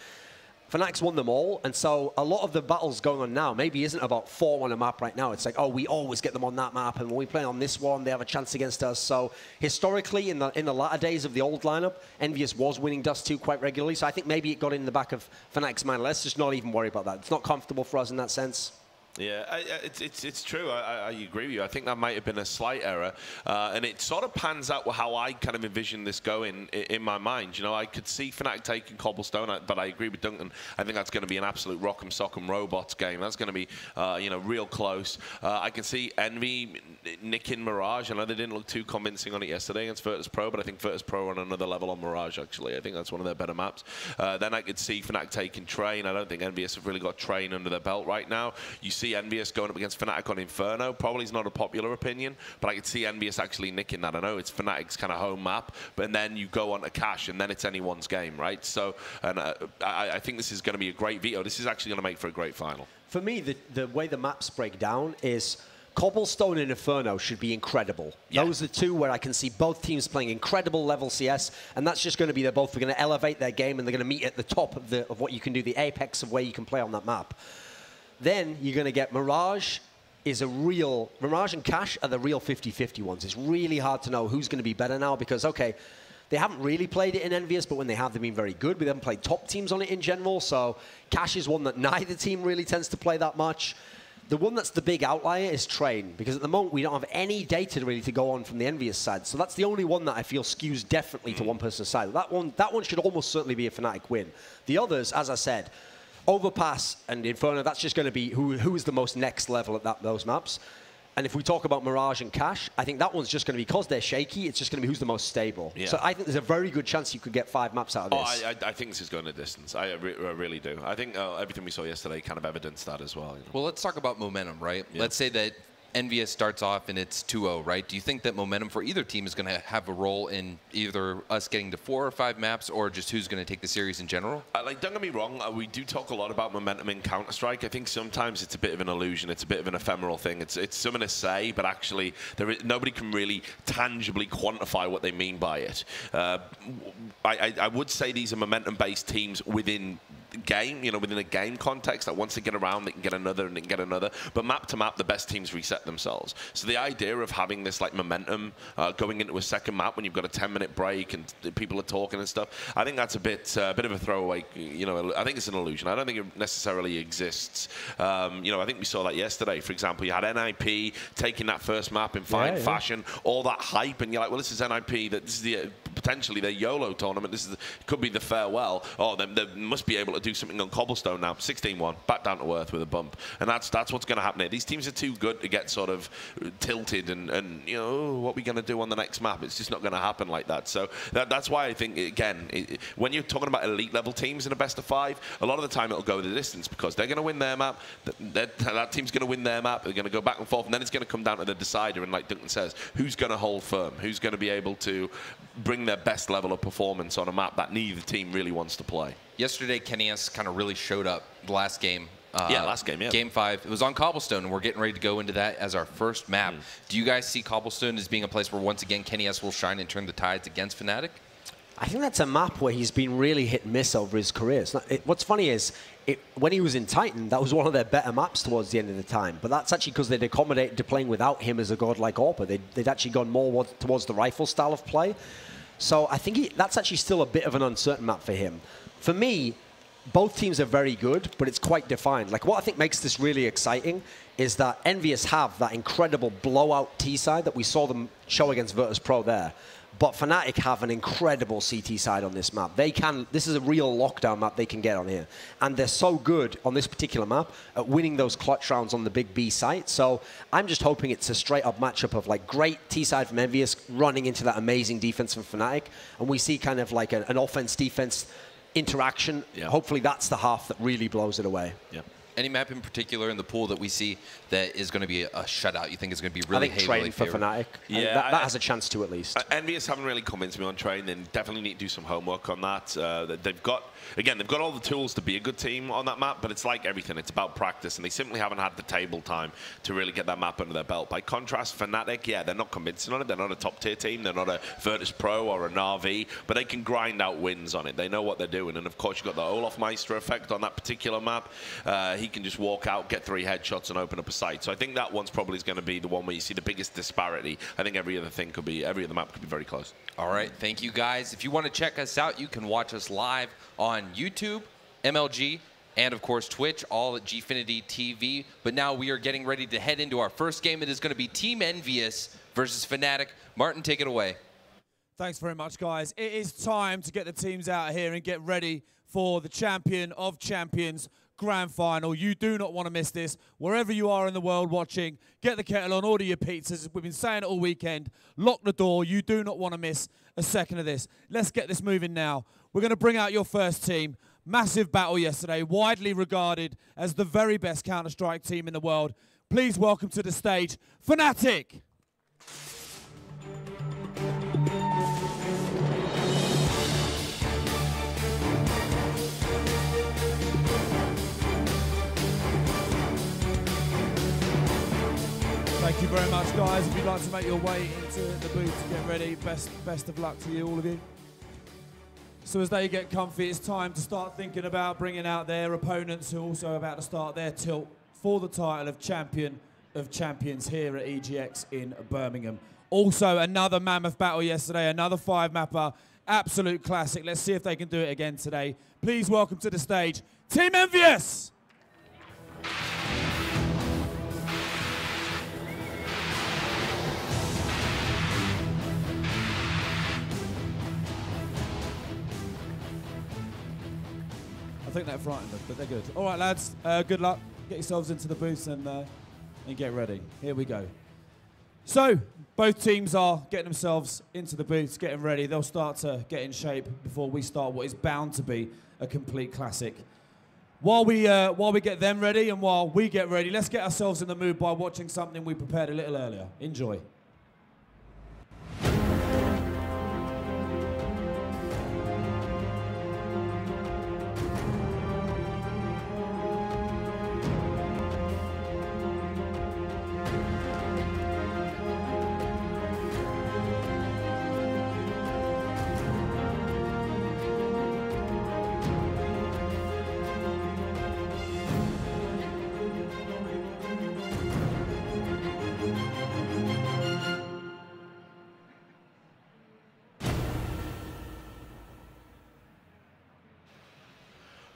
Fnatic's won them all, and so a lot of the battles going on now maybe isn't about form on a map right now. It's like, oh, we always get them on that map, and when we play on this one, they have a chance against us. So historically, in the latter days of the old lineup, Envyus was winning Dust 2 quite regularly, so I think maybe it got in the back of Fnatic's mind. Let's just not even worry about that. It's not comfortable for us in that sense. Yeah, it's true. I agree with you. I think that might have been a slight error, and it sort of pans out how I kind of envisioned this going in my mind. You know, I could see Fnatic taking Cobblestone, but I agree with Duncan. I think that's going to be an absolute rock'em sock'em robots game. That's going to be, you know, real close. I can see Envy nicking Mirage. I know they didn't look too convincing on it yesterday against Virtus.pro, but I think Virtus.pro are on another level on Mirage, actually. I think that's one of their better maps. Then I could see Fnatic taking Train. I don't think Envyus have really got Train under their belt right now. You see Envyus going up against Fnatic on Inferno. Probably is not a popular opinion, but I could see Envyus actually nicking that. I know it's Fnatic's kind of home map, but then you go on to Cash, and then it's anyone's game, right? So, and I think this is going to be a great veto. This is actually going to make for a great final. For me, the way the maps break down is Cobblestone and Inferno should be incredible. Yeah. Those are two where I can see both teams playing incredible level CS, and that's just going to be they're both going to elevate their game, and they're going to meet at the top of what you can do, the apex of where you can play on that map. Then you're going to get Mirage and Cash are the real 50-50 ones. It's really hard to know who's going to be better now because, okay, they haven't really played it in Envyus, but when they have, they've been very good. We haven't played top teams on it in general, so Cash is one that neither team really tends to play that much. The one that's the big outlier is Train, because at the moment we don't have any data really to go on from the Envyus side. So that's the only one that I feel skews definitely to one person's side. That one should almost certainly be a Fnatic win. The others, as I said, Overpass and Inferno, that's just going to be who is the most next level at those maps. And if we talk about Mirage and Cash, I think that one's just going to be, because they're shaky, it's just going to be who's the most stable. Yeah. So I think there's a very good chance you could get 5 maps out of this. I think this is going a distance. I really do. I think everything we saw yesterday kind of evidenced that as well. You know? Well, let's talk about momentum, right? Yeah. Let's say that Envyus starts off and it's 2-0, right? Do you think that momentum for either team is going to have a role in either us getting to 4 or 5 maps, or just who's going to take the series in general? Like, don't get me wrong, we do talk a lot about momentum in Counter-Strike. I think sometimes it's a bit of an illusion. It's a bit of an ephemeral thing. It's something to say, but actually nobody can really tangibly quantify what they mean by it. I would say these are momentum-based teams within game, within a game context, that once they get around, they can get another and they can get another. But map to map, the best teams reset themselves. So the idea of having this like momentum going into a second map when you've got a 10-minute break and people are talking and stuff, I think that's a bit of a throwaway. I think it's an illusion. I don't think it necessarily exists. I think we saw that yesterday. For example, you had NIP taking that first map in fine fashion, all that hype, and you're like, well, this is NIP. This is potentially their YOLO tournament. Could be the farewell. Oh, they must be able to do something on cobblestone now. 16-1, back down to earth with a bump, and that's what's going to happen here. These teams are too good to get sort of tilted and what are we going to do on the next map? It's just not going to happen like that. So that's why I think, again, when you're talking about elite level teams in a best of 5, a lot of the time it'll go the distance because they're going to win their map. That team's going to win their map. They're going to go back and forth, and then it's going to come down to the decider. And like Duncan says, who's going to hold firm? Who's going to be able to bring their best level of performance on a map that neither team really wants to play? Yesterday, Envyus kind of really showed up the last game. Last game, yeah. Game 5. It was on Cobblestone, and we're getting ready to go into that as our first map. Do you guys see Cobblestone as being a place where, once again, Envyus will shine and turn the tides against Fnatic? I think that's a map where he's been really hit and miss over his career. What's funny is, when he was in Titan, that was one of their better maps towards the end of the time. But that's actually because they'd accommodated to playing without him as a godlike AWPer. They'd actually gone more towards the rifle style of play. So I think that's actually still a bit of an uncertain map for him. For me, both teams are very good, but it's quite defined. Like, what I think makes this really exciting is that Envyus have that incredible blowout T side that we saw them show against Virtus Pro there. But Fnatic have an incredible CT side on this map. This is a real lockdown map they can get on here. And they're so good on this particular map at winning those clutch rounds on the big B site. So I'm just hoping it's a straight up matchup of like great T side from Envyus running into that amazing defense from Fnatic. And we see kind of like an offense-defense interaction. Yeah. Hopefully that's the half that really blows it away. Yeah. Any map in particular in the pool that we see that is going to be a shutout? You think is going to be really? I think Train for Fnatic. Yeah, that has a chance to at least. Envyus haven't really convinced me on Train. They definitely need to do some homework on that. They've got all the tools to be a good team on that map, but it's like everything. It's about practice, and they simply haven't had the table time to really get that map under their belt. By contrast, Fnatic, they're not convincing on it. They're not a top tier team. They're not a Virtus Pro or a Na'Vi, but they can grind out wins on it. They know what they're doing, and of course you've got the Olaf Meister effect on that particular map. He can just walk out, get 3 headshots, and open up a site. So I think that one's probably going to be the one where you see the biggest disparity. I think every other map could be very close. All right, thank you guys. If you want to check us out, you can watch us live on YouTube, MLG, and of course Twitch, all at Gfinity TV. But now we are getting ready to head into our first game. It is going to be Team Envyus versus Fnatic. Martin, take it away. Thanks very much, guys. It is time to get the teams out here and get ready for the Champion of Champions Grand Final. You do not want to miss this. Wherever you are in the world watching, get the kettle on, order your pizzas. We've been saying it all weekend. Lock the door. You do not want to miss a second of this. Let's get this moving now. We're going to bring out your first team. Massive battle yesterday, widely regarded as the very best Counter-Strike team in the world. Please welcome to the stage, Fnatic. Thank you very much, guys. If you'd like to make your way into the booth to get ready, best of luck to you, all of you. So as they get comfy, it's time to start thinking about bringing out their opponents who are also about to start their tilt for the title of Champion of Champions here at EGX in Birmingham. Also, another mammoth battle yesterday, another 5-mapper, absolute classic. Let's see if they can do it again today. Please welcome to the stage, Team Envyus! I think that frightened them, but they're good. All right, lads, good luck. Get yourselves into the booths and get ready. Here we go. So, both teams are getting themselves into the booths, getting ready. They'll start to get in shape before we start what is bound to be a complete classic. while we get them ready and while we get ready, let's get ourselves in the mood by watching something we prepared a little earlier. Enjoy.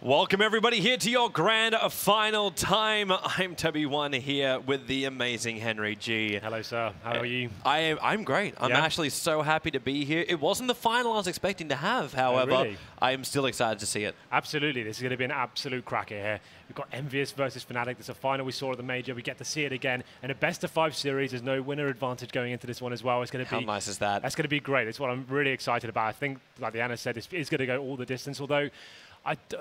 Welcome everybody here to your grand final time. I'm Toby1 here with the amazing Henry G. Hello, sir. How are you? I'm great. I'm actually so happy to be here. It wasn't the final I was expecting to have, however. Really? I am still excited to see it. Absolutely. This is going to be an absolute cracker here. We've got Envyus versus Fnatic. There's a final we saw at the Major. We get to see it again. And a best-of-5 series. There's no winner advantage going into this one as well. It's going to be... How nice is that? That's going to be great. It's what I'm really excited about. I think, like Diana said, it's going to go all the distance, although...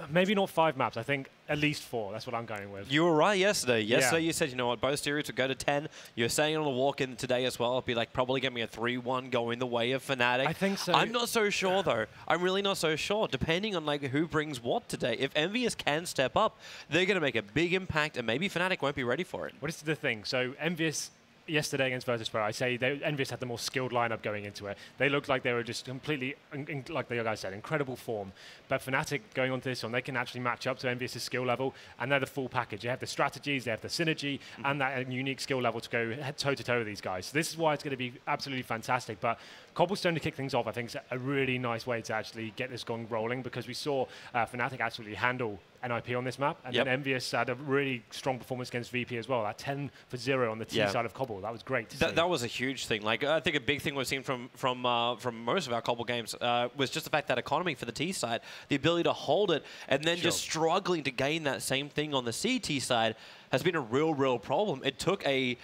maybe not 5 maps. I think at least 4. That's what I'm going with. You were right yesterday. Yesterday you said, you know what, both series would go to 10. You're saying on the walk-in today as well, it'll be like probably give me a 3-1 going the way of Fnatic. I think so. I'm not so sure though. I'm really not so sure, depending on like who brings what today. If Envyus can step up, they're going to make a big impact, and maybe Fnatic won't be ready for it. What is the thing? So Envyus... yesterday against Virtus.pro, I say Envyus had the more skilled lineup going into it. They looked like they were just completely, like the guys said, incredible form. But Fnatic going on to this one, they can actually match up to Envyus' skill level, and they're the full package. They have the strategies, they have the synergy, and that unique skill level to go toe-to-toe with these guys. So this is why it's going to be absolutely fantastic. But Cobblestone to kick things off, I think, is a really nice way to actually get this gong rolling, because we saw Fnatic absolutely handle NIP on this map, and then Envyus had a really strong performance against VP as well. That 10-0 on the T side of Cobble, that was great to see. That was a huge thing. Like, I think a big thing we've seen from most of our Cobble games was just the fact that economy for the T side, the ability to hold it, and then just struggling to gain that same thing on the CT side has been a real problem. It took a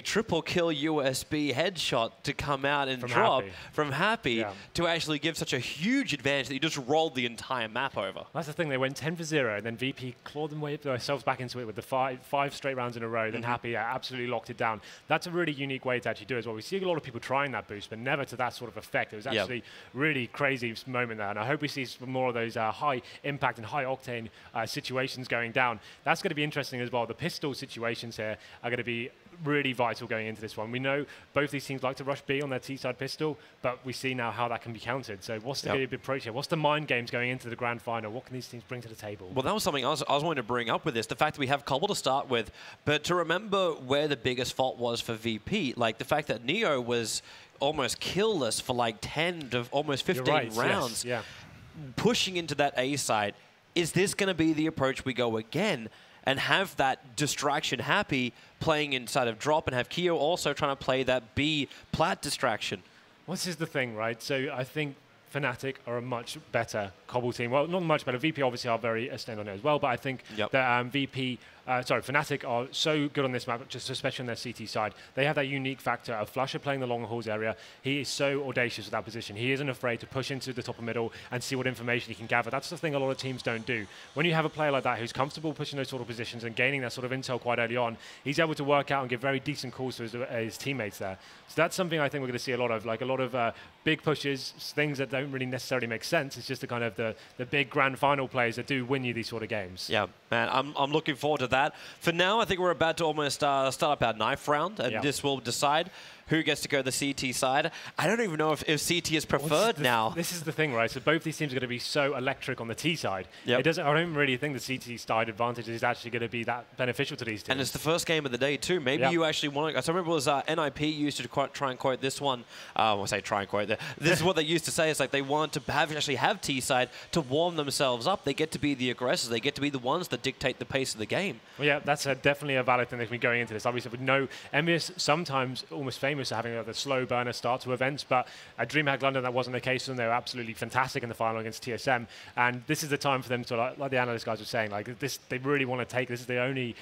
triple kill USB headshot to come out and drop from Happy to actually give such a huge advantage that you just rolled the entire map over. That's the thing. They went 10-0, and then VP clawed themselves back into it with the five straight rounds in a row. Then Happy absolutely locked it down. That's a really unique way to actually do it as well. We see a lot of people trying that boost, but never to that sort of effect. It was actually really crazy moment there, and I hope we see some more of those high impact and high octane situations going down. That's going to be interesting as well. The pistol situations here are going to be really vital going into this one. We know both these teams like to rush B on their T-side pistol, but we see now how that can be countered. So what's the big approach here? What's the mind games going into the grand final? What can these teams bring to the table? Well, that was something I was wanting to bring up with this, the fact that we have Cobble to start with, but to remember where the biggest fault was for VP, like the fact that Neo was almost killless for like 10 to almost 15 rounds, pushing into that A side. Is this going to be the approach we go again? And have that distraction Happy playing inside of drop, and have Keo also trying to play that B plat distraction. Well, this is the thing, right? So I think Fnatic are a much better Cobble team. Well, not much better. VP obviously are very stand on it as well, but I think that Fnatic are so good on this map, just especially on their CT side. They have that unique factor of Flusher playing the long halls area. He is so audacious with that position. He isn't afraid to push into the top of middle and see what information he can gather. That's the thing a lot of teams don't do. When you have a player like that who's comfortable pushing those sort of positions and gaining that sort of intel quite early on, he's able to work out and give very decent calls to his teammates there. So that's something I think we're going to see a lot of, like a lot of big pushes, things that don't really necessarily make sense. It's just the kind of the big grand final plays that do win you these sort of games. Yeah, man, I'm looking forward to that. For now, I think we're about to almost start up our knife round, and this will decide who gets to go the CT side. I don't even know if CT is preferred now. This is the thing, right? So both these teams are going to be so electric on the T side. I don't really think the CT side advantage is actually going to be that beneficial to these teams. And it's the first game of the day too. Maybe you actually want to. I remember it was NIP used to try and quote this one. I say try and quote. This is what they used to say. It's like they want to actually have T side to warm themselves up. They get to be the aggressors. They get to be the ones that dictate the pace of the game. Well, yeah, that's definitely a valid thing that can be going into this. Obviously, we know Envyus sometimes almost famous for having the slow burner start to events, but at DreamHack London that wasn't the case, and they were absolutely fantastic in the final against TSM. And this is the time for them to, like the analyst guys were saying, like this, they really want to take. This is the only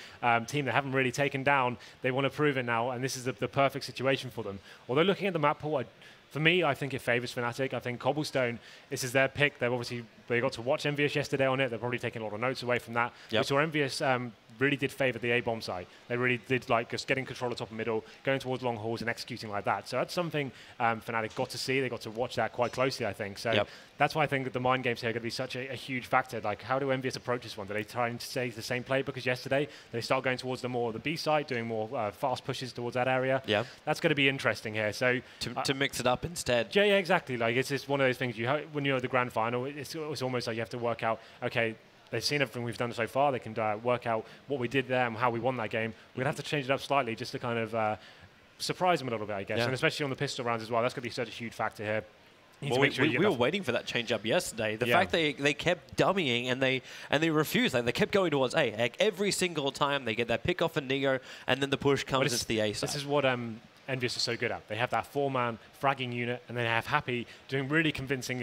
team they haven't really taken down. They want to prove it now, and this is the perfect situation for them. Although looking at the map pool, For me, I think it favors Fnatic. I think Cobblestone, this is their pick. They got to watch Envyus yesterday on it. They're probably taking a lot of notes away from that. Yep. We saw Envyus really did favor the A-bomb side. They really did like just getting control of top and middle, going towards long hauls and executing like that. So that's something Fnatic got to see. They got to watch that quite closely, I think. So that's why I think that the mind games here are going to be such a huge factor. Like, how do Envyus approach this one? Do they try and stay the same play? Because yesterday they start going towards the more the B side, doing more fast pushes towards that area. Yeah, that's going to be interesting here. So to mix it up instead. Yeah, exactly. Like, it's just one of those things when you're at the grand final, it's almost like you have to work out, okay, they've seen everything we've done so far. They can work out what we did there and how we won that game. We're going to have to change it up slightly just to kind of surprise them a little bit, I guess. Yeah. And especially on the pistol rounds as well. That's going to be such a huge factor here. Well, we were waiting for that change up yesterday. The fact they kept dummying and they refused. Like, they kept going towards A. Like, every single time they get that pick off in Neo and then the push comes into the A side. This is what Envyus is so good at. They have that 4-man fragging unit, and they have Happy doing really convincing,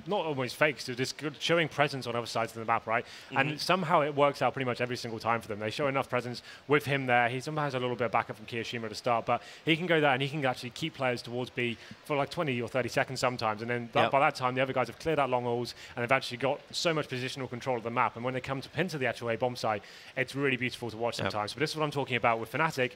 not almost fakes, they're just good, showing presence on other sides of the map, right? And somehow it works out pretty much every single time for them. They show enough presence with him there. He somehow has a little bit of backup from Kiyoshima at the start, but he can go there and he can actually keep players towards B for like 20 or 30 seconds sometimes. And then by that time, the other guys have cleared out long hauls and they've actually got so much positional control of the map. And when they come to pin to the actual A-bomb site, it's really beautiful to watch sometimes. But this is what I'm talking about with Fnatic.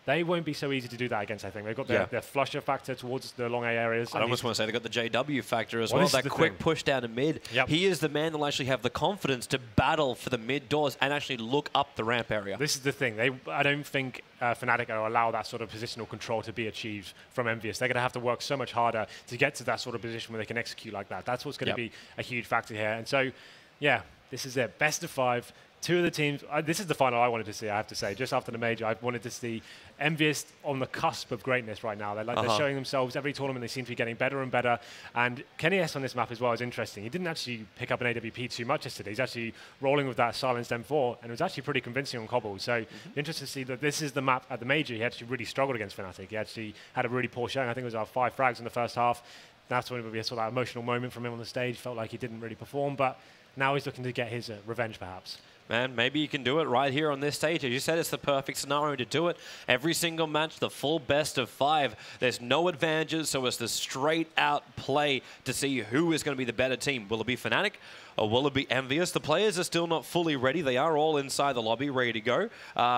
They won't be so easy to do that against, I think. They've got their flusher factor towards the long A areas. I almost want to say they've got the JW factor as well. That quick push down to mid. He is the man that will actually have the confidence to battle for the mid doors and actually look up the ramp area. This is the thing. I don't think Fnatic will allow that sort of positional control to be achieved from Envyus. They're going to have to work so much harder to get to that sort of position where they can execute like that. That's what's going to be a huge factor here. And so, yeah, this is it. Best of 5. Two of the teams, this is the final I wanted to see, I have to say. Just after the major, I wanted to see Envyus on the cusp of greatness right now. They're showing themselves every tournament. They seem to be getting better and better. And Kenny S on this map as well is interesting. He didn't actually pick up an AWP too much yesterday. He's actually rolling with that silenced M4, and it was actually pretty convincing on Cobble. So interesting to see that this is the map at the major. He actually really struggled against Fnatic. He actually had a really poor showing. I think it was 5 frags in the first half. That's when we saw that emotional moment from him on the stage. Felt like he didn't really perform, but now he's looking to get his revenge, perhaps. Man, maybe you can do it right here on this stage. As you said, it's the perfect scenario to do it. Every single match, the full best of 5. There's no advantages, so it's the straight-out play to see who is going to be the better team. Will it be Fnatic or will it be Envyus? The players are still not fully ready. They are all inside the lobby, ready to go.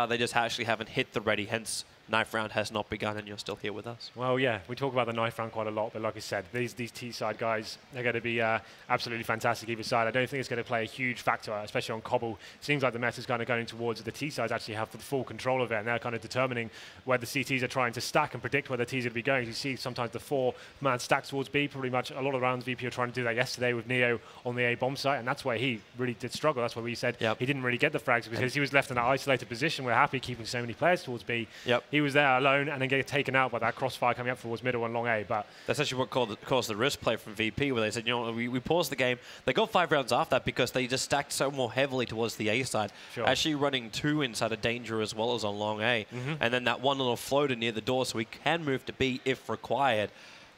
They just actually haven't hit the ready, hence knife round has not begun and you're still here with us. Well, yeah, we talk about the knife round quite a lot, but like I said, these T-side guys, they're going to be absolutely fantastic either side. I don't think it's going to play a huge factor, especially on Cobble. Seems like the meta is kind of going towards the T-sides actually have the full control of it, and they're kind of determining where the CTs are trying to stack and predict where the T's are going to be going. You see sometimes the 4-man stacks towards B, pretty much a lot of rounds VP are trying to do that yesterday with Neo on the A-bomb site, and that's where he really did struggle. That's why we said he didn't really get the frags because he was left in that isolated position where Happy keeping so many players towards B. He was there alone and then get taken out by that crossfire coming up towards middle and long A. But that's actually what caused the risk play from VP, where they said, you know, we paused the game. They got 5 rounds after that because they just stacked so more heavily towards the A side. Actually running 2 inside of danger as well as on long A. And then that one little floater near the door so we can move to B if required.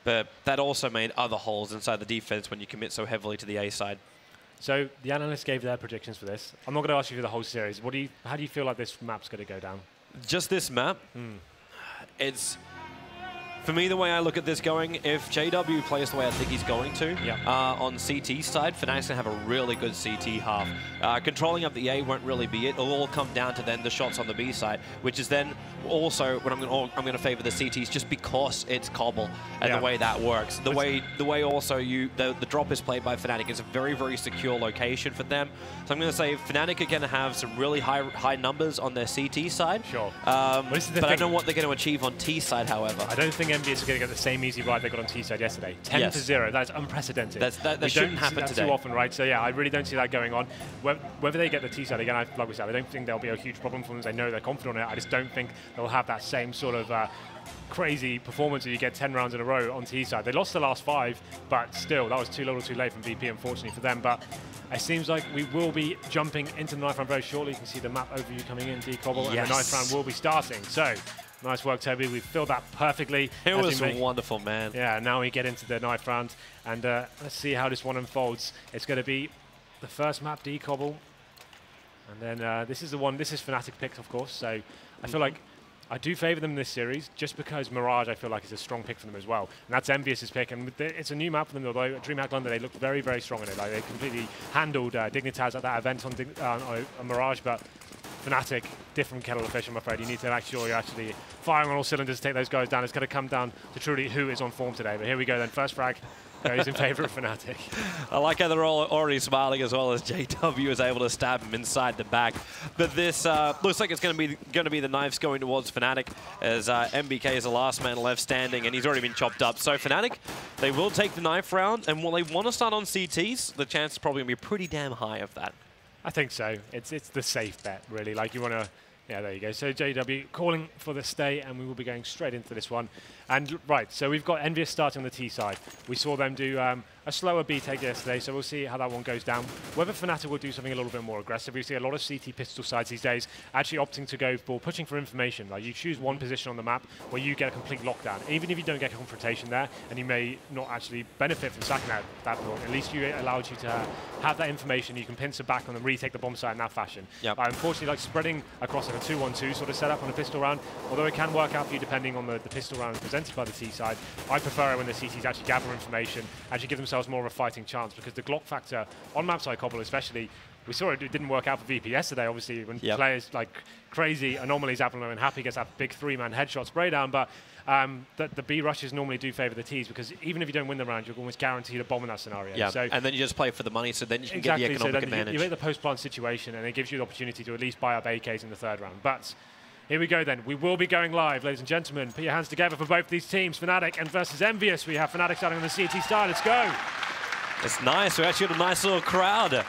But that also made other holes inside the defense when you commit so heavily to the A side. So the analysts gave their predictions for this. I'm not going to ask you for the whole series. How do you feel like this map's going to go down? Just this map? It's, for me, the way I look at this going, if JW plays the way I think he's going to, on CT side, Fnatic's going to have a really good CT half. Controlling up the A won't really be it. It'll all come down to then the shots on the B side, which is then also when I'm going to favor the CTs just because it's Cobble and the way that works. The way also the drop is played by Fnatic is a very, very secure location for them. So I'm going to say Fnatic are going to have some really high numbers on their CT side. But I don't know what they're going to achieve on T side, however. I don't think Envyus are going to get the same easy ride they got on T side yesterday. 10-0. That's unprecedented. That shouldn't happen today. Too often, right? So yeah, I really don't see that going on. Whether they get the T side again, like we said, I don't think there'll be a huge problem for them. They know they're confident on it. I just don't think they'll have that same sort of crazy performance that you get 10 rounds in a row on T side. They lost the last 5, but still, that was too little too late from VP, unfortunately for them. But it seems like we will be jumping into the knife round very shortly. You can see the map overview coming in, D-Cobble, and the knife round will be starting. So, nice work, Toby. We filled that perfectly. It was wonderful, man. Yeah, now we get into the knife round, and let's see how this one unfolds. It's going to be the first map, D-Cobble, and then this is the one. This is Fnatic picked, of course. So I feel like I do favour them in this series, just because Mirage, I feel like, is a strong pick for them as well. And that's Envyus' pick, and it's a new map for them, although at DreamHack London, they looked very, very strong in it. Like, they completely handled Dignitas at that event on Mirage, but Fnatic, different kettle of fish, I'm afraid. You need to make sure you're actually firing on all cylinders to take those guys down. It's going to come down to truly who is on form today. But here we go then, first frag. Goes in favour of Fnatic. I like how they're all already smiling as well as JW is able to stab him inside the back. But this looks like it's going to be the knives going towards Fnatic, as MBK is the last man left standing, and he's already been chopped up. So Fnatic, they will take the knife round, and while they want to start on CTs, the chance is probably going to be pretty damn high of that. I think so. It's the safe bet, really. Like, you want to... Yeah, there you go. So JW calling for the stay, and we will be going straight into this one. And right, so we've got Envyus starting on the T side. We saw them do a slower B take yesterday, so we'll see how that one goes down. Whether Fnatic will do something a little bit more aggressive. We see a lot of CT pistol sides these days actually opting to go for pushing for information. Like, you choose one position on the map where you get a complete lockdown. Even if you don't get confrontation there, and you may not actually benefit from sacking at that point, at least you allowed you to have that information. You can pincer back on and retake the bomb site in that fashion. Yep. Unfortunately, like spreading across like a 2-1-2 sort of setup on a pistol round, although it can work out for you depending on the pistol round presented by the T side, I prefer it when the CTs actually gather information, actually give themselves more of a fighting chance, because the Glock factor on maps like Cobble especially, we saw it didn't work out for VP yesterday, obviously, when players like crazy anomalies, Avalon and Happy gets that big 3-man headshot spray down, but the B rushes normally do favour the Ts, because even if you don't win the round, you're almost guaranteed a bomb in that scenario. Yeah, so and then you just play for the money, so then you can exactly, get the economic advantage. You hit the post-plant situation, and it gives you the opportunity to at least buy up AKs in the third round. But here we go then. We will be going live, ladies and gentlemen. Put your hands together for both these teams, Fnatic and versus Envyus. We have Fnatic starting on the CT side. Let's go. It's nice. We actually got a nice little crowd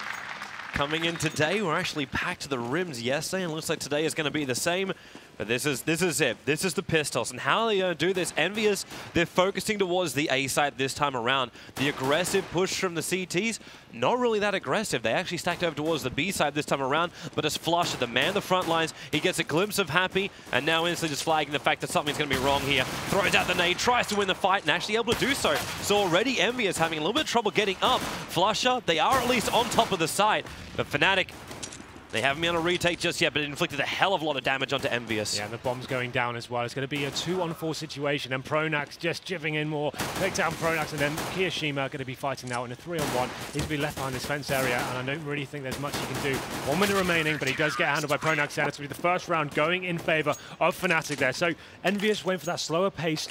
coming in today. We're actually packed to the rims yesterday, and it looks like today is going to be the same. But this is it. This is the pistols. And how are they going to do this? Envyus, they're focusing towards the A side this time around. The aggressive push from the CTs, not really that aggressive. They actually stacked over towards the B side this time around, but as Flush at the man the front lines, he gets a glimpse of Happy, and now instantly just flagging the fact that something's going to be wrong here. Throws out the nade, tries to win the fight, and actually able to do so. So already Envyus having a little bit of trouble getting up. Flusher, they are at least on top of the site, but Fnatic, they haven't been on a retake just yet, but it inflicted a hell of a lot of damage onto Envyus. Yeah, and the bomb's going down as well. It's going to be a 2-on-4 situation, and Pronax just jibbing in more. Takes down Pronax, and then Kiyoshima going to be fighting now in a 3-on-1. He's going to be left behind this fence area, and I don't really think there's much he can do. 1 minute remaining, but he does get handled by Pronax, and it's going to be the first round going in favour of Fnatic there. So Envyus went for that slower pace,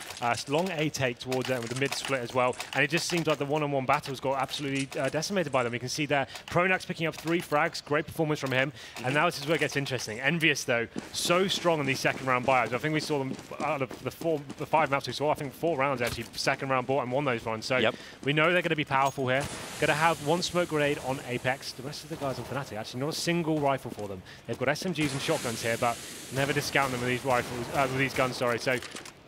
long A take towards them with the mid split as well, and it just seems like the 1-on-1 battles got absolutely decimated by them. You can see there, Pronax picking up 3 frags, great performance from him. And now this is where it gets interesting. Envyus, though, so strong in these second-round buyouts. I think we saw them out of the 5 maps we saw. I think 4 rounds actually second-round bought and won those runs. So we know they're going to be powerful here. Going to have 1 smoke grenade on Apex. The rest of the guys on Fnatic, actually not a single rifle for them. They've got SMGs and shotguns here, but never discount them with these rifles, with these guns. Sorry. So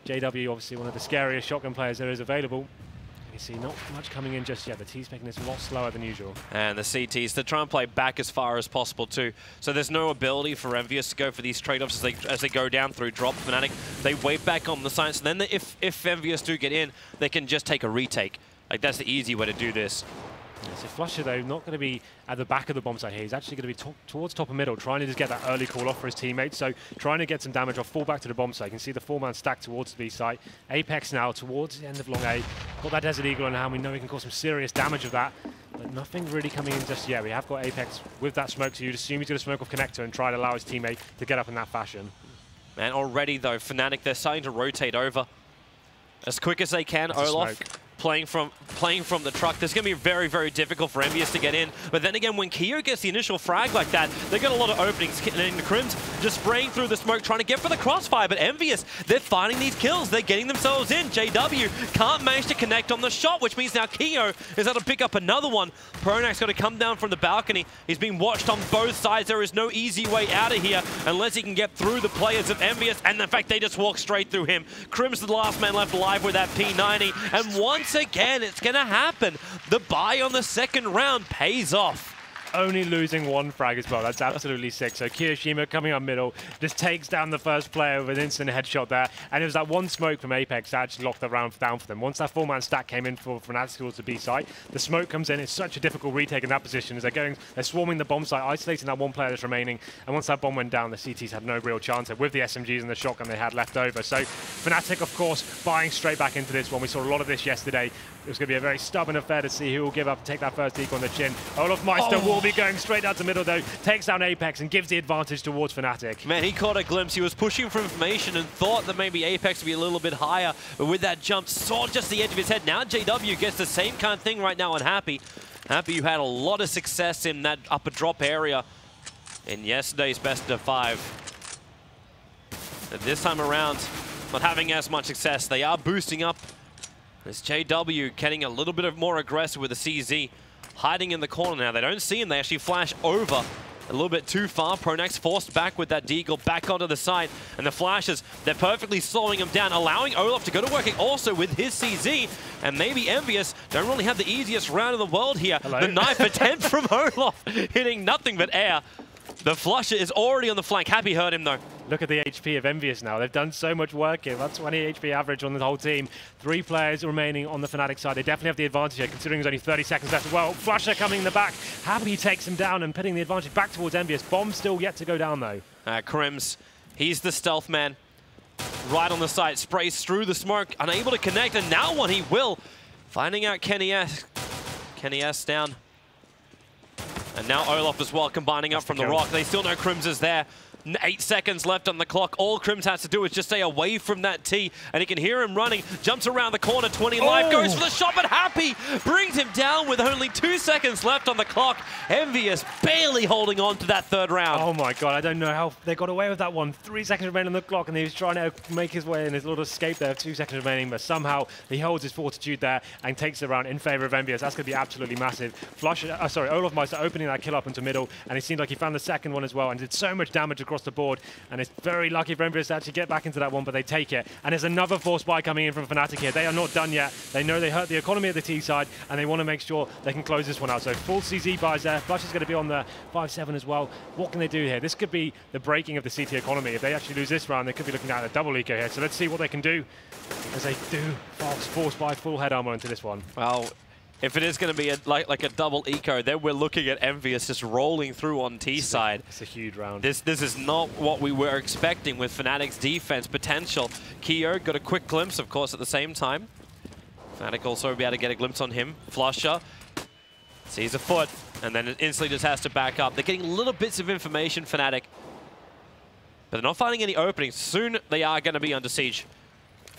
JW, obviously one of the scariest shotgun players there is available. You see not much coming in just yet. The T's making this a lot slower than usual. And the CTs, they try and play back as far as possible too. So there's no ability for Envyus to go for these trade-offs as they go down through drop. Fnatic, they wait back on the sites, and then if Envyus do get in, they can just take a retake. Like, that's the easy way to do this. Yeah, so Flusher, though, not going to be at the back of the bomb site here. He's actually going to be towards top of middle, trying to just get that early call off for his teammates. So trying to get some damage off, fall back to the bomb site. You can see the 4-man stack towards the B site. Apex now towards the end of long A. Got that Desert Eagle in hand. We know he can cause some serious damage of that. But nothing really coming in just yet. We have got Apex with that smoke, so you'd assume he's going to smoke off Connector and try to allow his teammate to get up in that fashion. And already, though, Fnatic, they're starting to rotate over as quick as they can. That's Olaf playing from the truck. This is going to be very, very difficult for Envyus to get in. But then again, when Kyo gets the initial frag like that, they got a lot of openings. And the Crims just spraying through the smoke, trying to get for the crossfire. But Envyus, they're finding these kills. They're getting themselves in. JW can't manage to connect on the shot, which means now Kyo is able to pick up another one. Pronak's got to come down from the balcony. He's being watched on both sides. There is no easy way out of here unless he can get through the players of Envyus. And in fact, they just walk straight through him. Crim's the last man left alive with that P90. And once again, it's going to happen. The buy on the second round pays off. only losing 1 frag as well. That's absolutely sick. So Kiyoshima coming up middle, just takes down the first player with an instant headshot there. And it was that one smoke from Apex that actually locked the round down for them. Once that 4-man stack came in for Fnatic towards the B site, the smoke comes in. It's such a difficult retake in that position as they're swarming the bomb site, isolating that one player that's remaining. And once that bomb went down, the CTs had no real chance with the SMGs and the shotgun they had left over. So Fnatic, of course, buying straight back into this one. We saw a lot of this yesterday. It was going to be a very stubborn affair to see who will give up and take that first eco on the chin. Olaf Meister will be going straight out to middle, though. Takes down Apex and gives the advantage towards Fnatic. Man, he caught a glimpse. He was pushing for information and thought that maybe Apex would be a little bit higher. But with that jump, saw just the edge of his head. Now JW gets the same kind of thing right now on Happy. Happy, you had a lot of success in that upper drop area in yesterday's best of 5. And this time around, not having as much success. They are boosting up. It's JW getting a little bit more aggressive with the CZ. Hiding in the corner now. They don't see him. They actually flash over a little bit too far. Pronax forced back with that deagle back onto the side. And the flashes, they're perfectly slowing him down, allowing Olaf to go to working also with his CZ. And maybe Envyus don't really have the easiest round in the world here. Hello. The knife attempt from Olaf, hitting nothing but air. The flusher is already on the flank. Happy heard him though. Look at the HP of Envyus now. They've done so much work here. That's 20 HP average on the whole team. 3 players remaining on the Fnatic side. They definitely have the advantage here, considering there's only 30 seconds left. Well, Flusher coming in the back. Happy takes him down and putting the advantage back towards Envyus. Bomb still yet to go down, though. Krims, he's the stealth man. Right on the side, sprays through the smoke, unable to connect, and now one he will. Finding out Kenny S. Kenny S down. And now Olaf as well, combining up from the rock. They still know Krims is there. 8 seconds left on the clock. All Krims has to do is just stay away from that T, and he can hear him running. Jumps around the corner, 20 life, goes for the shot, but Happy brings him down with only 2 seconds left on the clock. Envyus barely holding on to that third round. Oh my god, I don't know how they got away with that one. 3 seconds remaining on the clock, and he was trying to make his way in his little escape there. 2 seconds remaining, but somehow he holds his fortitude there and takes the round in favor of Envyus. That's going to be absolutely massive. Olaf Meister opening that kill up into middle, and it seemed like he found the second one as well, and did so much damage across the board. And it's very lucky for Envyus to actually get back into that one, but they take it. And there's another force buy coming in from Fnatic here. They are not done yet. They know they hurt the economy of the T side, and they want to make sure they can close this one out. So full CZ buys there. Flush is going to be on the 5-7 as well. What can they do here? This could be the breaking of the CT economy. If they actually lose this round, they could be looking at a double eco here. So let's see what they can do as they do force buy full head armor into this one. Well, if it is going to be like a double eco, then we're looking at Envyus just rolling through on T side. It's a huge round. This is not what we were expecting with Fnatic's defense potential. Keo got a quick glimpse, of course, at the same time. Fnatic also will be able to get a glimpse on him. Flusher sees a foot, and then it instantly just has to back up. They're getting little bits of information, Fnatic, but they're not finding any openings. Soon they are going to be under siege.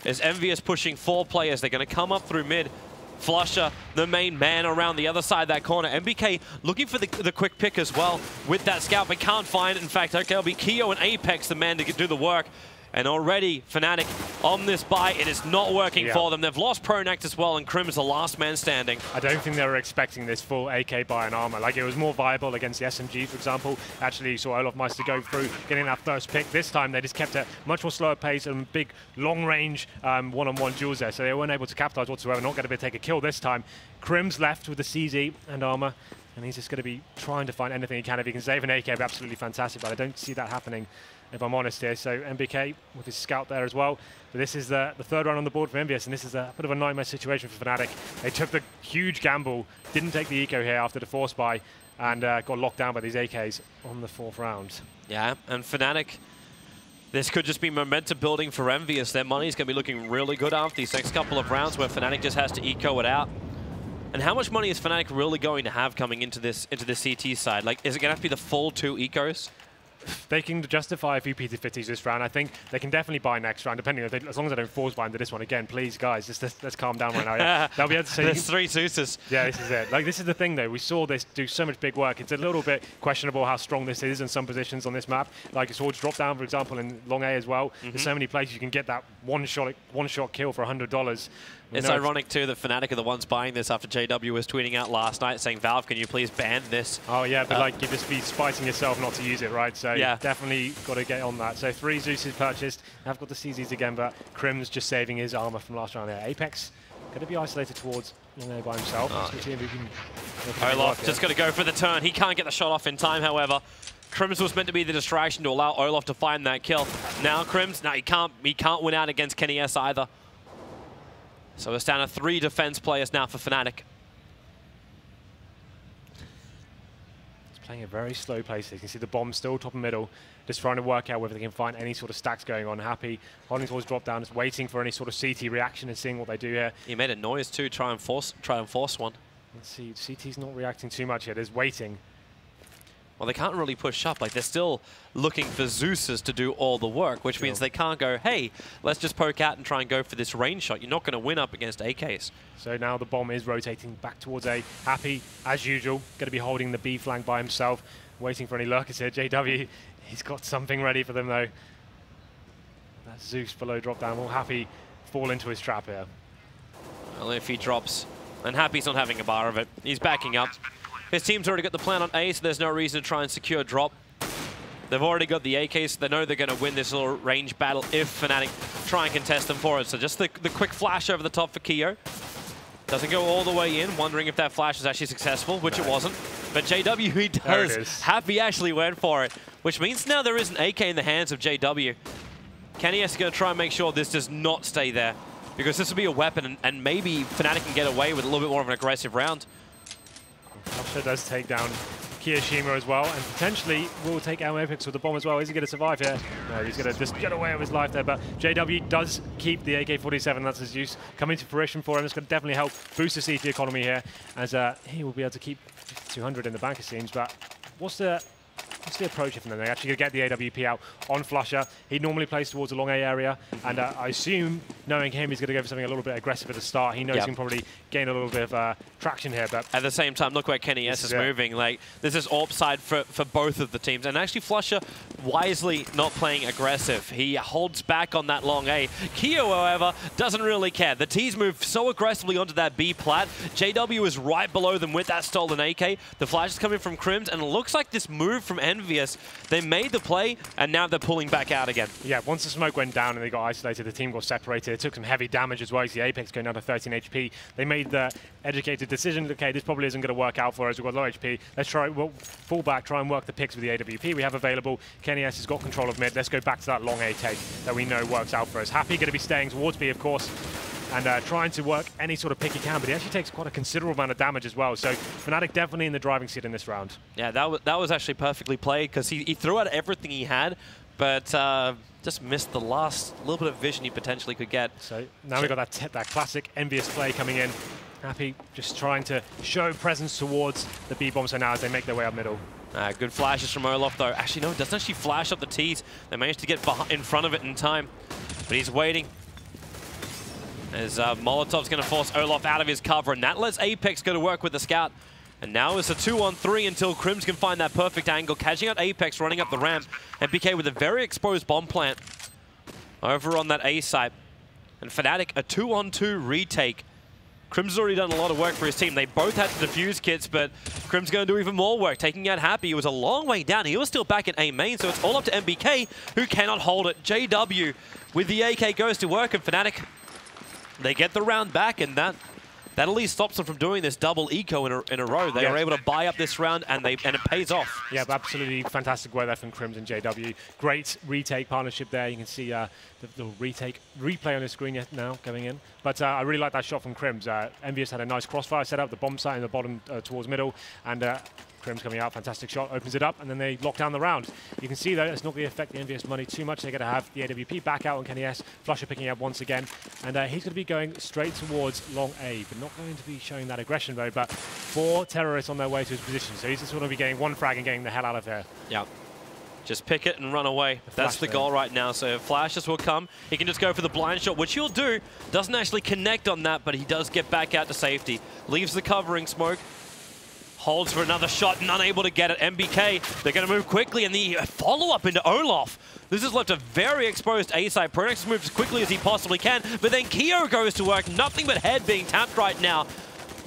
As Envyus pushing 4 players, they're going to come up through mid. Flusher, the main man around the other side of that corner. MBK looking for the quick pick as well with that scout, but can't find it. In fact, okay, it'll be Keo and Apex, the man to do the work. And already, Fnatic on this buy, it is not working for them. They've lost Pronact as well, and Krim's the last man standing. I don't think they were expecting this full AK buy and armor. Like, it was more viable against the SMG, for example. Actually, you saw Olaf Meister go through, getting that first pick. This time, they just kept a much more slower pace and big, long-range one-on-one duels there, so they weren't able to capitalize whatsoever. Not going to be able to take a kill this time. Krim's left with the CZ and armor, and he's just going to be trying to find anything he can. If he can save an AK, it'd be absolutely fantastic, but I don't see that happening, if I'm honest here. So MBK with his scout there as well. But this is the third round on the board for Envyus, and this is a bit of a nightmare situation for Fnatic. They took the huge gamble, didn't take the eco here after the force buy, and got locked down by these AKs on the 4th round. Yeah, and Fnatic, this could just be momentum building for Envyus. Their money's going to be looking really good after these next couple of rounds where Fnatic just has to eco it out. And how much money is Fnatic really going to have coming into this CT side? Like, is it going to have to be the full 2 ecos? They can justify a few PT50s this round. I think they can definitely buy next round, depending on as long as they don't force buy into this one. Again, please, guys, let's calm down right now. Yeah. They'll be able to say there's 3 Zeus's. Yeah, this is it. Like, this is the thing, though. We saw this do so much big work. It's a little bit questionable how strong this is in some positions on this map. Like, it's Swords drop down, for example, in Long A as well. There's so many places you can get that one shot kill for $100. It's ironic, too, that Fnatic are the ones buying this after JW was tweeting out last night saying, Valve, can you please ban this? Oh, yeah, but like, you just be spicing yourself not to use it, right? So yeah, definitely got to get on that. So 3 Zeus's purchased. I've got the CZs again, but Krim's just saving his armor from last round there. Apex going to be isolated towards long A by himself. Let's see if he can Olaf just going to go for the turn. He can't get the shot off in time, however. Crims was meant to be the distraction to allow Olaf to find that kill. Now Crims, no, he can't win out against Kenny S either. So it's down to 3 defense players now for Fnatic. He's playing a very slow pace. You can see the bomb still top and middle, just trying to work out whether they can find any sort of stacks going on. Happy holding towards drop down, just waiting for any sort of CT reaction and seeing what they do here. He made a noise too, try and force one. Let's see, CT's not reacting too much yet, is waiting. Well, they can't really push up. Like, they're still looking for Zeus's to do all the work, which means they can't go, hey, let's just poke out and try and go for this range shot. You're not going to win up against AKs. So now the bomb is rotating back towards A. Happy, as usual, going to be holding the B flank by himself, waiting for any lurkers here. JW, he's got something ready for them, though. That Zeus below drop down will Happy fall into his trap here. Well, if he drops, and Happy's not having a bar of it. He's backing up. His team's already got the plan on A, so there's no reason to try and secure drop. They've already got the AK, so they know they're going to win this little range battle if Fnatic try and contest them for it. So just the quick flash over the top for Keo. Doesn't go all the way in, wondering if that flash was actually successful, which it wasn't. But JW, he does. Happy actually went for it, which means now there is an AK in the hands of JW. Kenny is going to try and make sure this does not stay there, because this will be a weapon, and maybe Fnatic can get away with a little bit more of an aggressive round. Flasher does take down Kiyoshima as well, and potentially will take out Apex with the bomb as well. Is he going to survive here? No, he's going to just get away with his life there, but JW does keep the AK-47. That's his use coming to fruition for him. It's going to definitely help boost the CT economy here, as he will be able to keep 200 in the bank, it seems. But what's the approach from them? They're actually going to get the AWP out on Flusher. He normally plays towards the long A area, and I assume, knowing him, he's going to go for something a little bit aggressive at the start. He knows he can probably gain a little bit of traction here. But at the same time, look where Kenny S is moving. Like, this is AWP side for both of the teams. And actually, Flusher wisely not playing aggressive. He holds back on that long A. Keo, however, doesn't really care. The T's move so aggressively onto that B plat. JW is right below them with that stolen AK. The flash is coming from Crims, and it looks like this move from Envyus, they made the play, and now they're pulling back out again. Yeah, once the smoke went down and they got isolated, the team got separated. It took some heavy damage as well. You see Apex going down to 13 HP. They made the educated decision, okay, this probably isn't going to work out for us. We've got low HP. Let's try, fall back, try and work the picks with the AWP we have available. Kenny S has got control of mid. Let's go back to that long A take that we know works out for us. Happy going to be staying towards B, of course, and trying to work any sort of pick he can, but he actually takes quite a considerable amount of damage as well. So Fnatic definitely in the driving seat in this round. Yeah, that was actually perfectly played, because he threw out everything he had, but just missed the last little bit of vision he potentially could get. So now we've got that classic Envyus play coming in. Happy just trying to show presence towards the B-bomb, so now as they make their way up middle. Good flashes from Olaf, though. Actually, no, it doesn't actually flash up the T's. They managed to get in front of it in time, but he's waiting. As Molotov's going to force Olaf out of his cover, and that lets Apex go to work with the scout. And now it's a 2-on-3 until Crims can find that perfect angle, catching out Apex, running up the ramp, and PK with a very exposed bomb plant over on that A site. And Fnatic, a 2-on-2 retake. Crims has already done a lot of work for his team. They both had to defuse kits, but Crims going to do even more work, taking out Happy. He was a long way down. He was still back in A main, so it's all up to MBK, who cannot hold it. JW with the AK goes to work, and Fnatic, they get the round back, and that at least stops them from doing this double eco in a row. They are able to buy up this round, and it pays off. Yeah, absolutely fantastic work there from Crims and JW. Great retake partnership there. You can see the replay on the screen now going in. But I really like that shot from Crims. Envyus had a nice crossfire set up, the bomb site in the bottom towards middle, and Crims coming out, fantastic shot, opens it up, and then they lock down the round. You can see that it's not going to affect the Envyus money too much. They're going to have the AWP back out on Kenny S. Flusher picking up once again, and he's going to be going straight towards long A, but not going to be showing that aggression though. But 4 terrorists on their way to his position, so he's just going to be getting one frag and getting the hell out of here. Yeah. Just pick it and run away. That's the goal right now. So if flashes will come, he can just go for the blind shot, which he'll do. Doesn't actually connect on that, but he does get back out to safety. Leaves the covering smoke. Holds for another shot and unable to get it. MBK, they're going to move quickly, and the follow-up into Olaf. This has left a very exposed A-side. Pronex moves as quickly as he possibly can, but then Keo goes to work. Nothing but head being tapped right now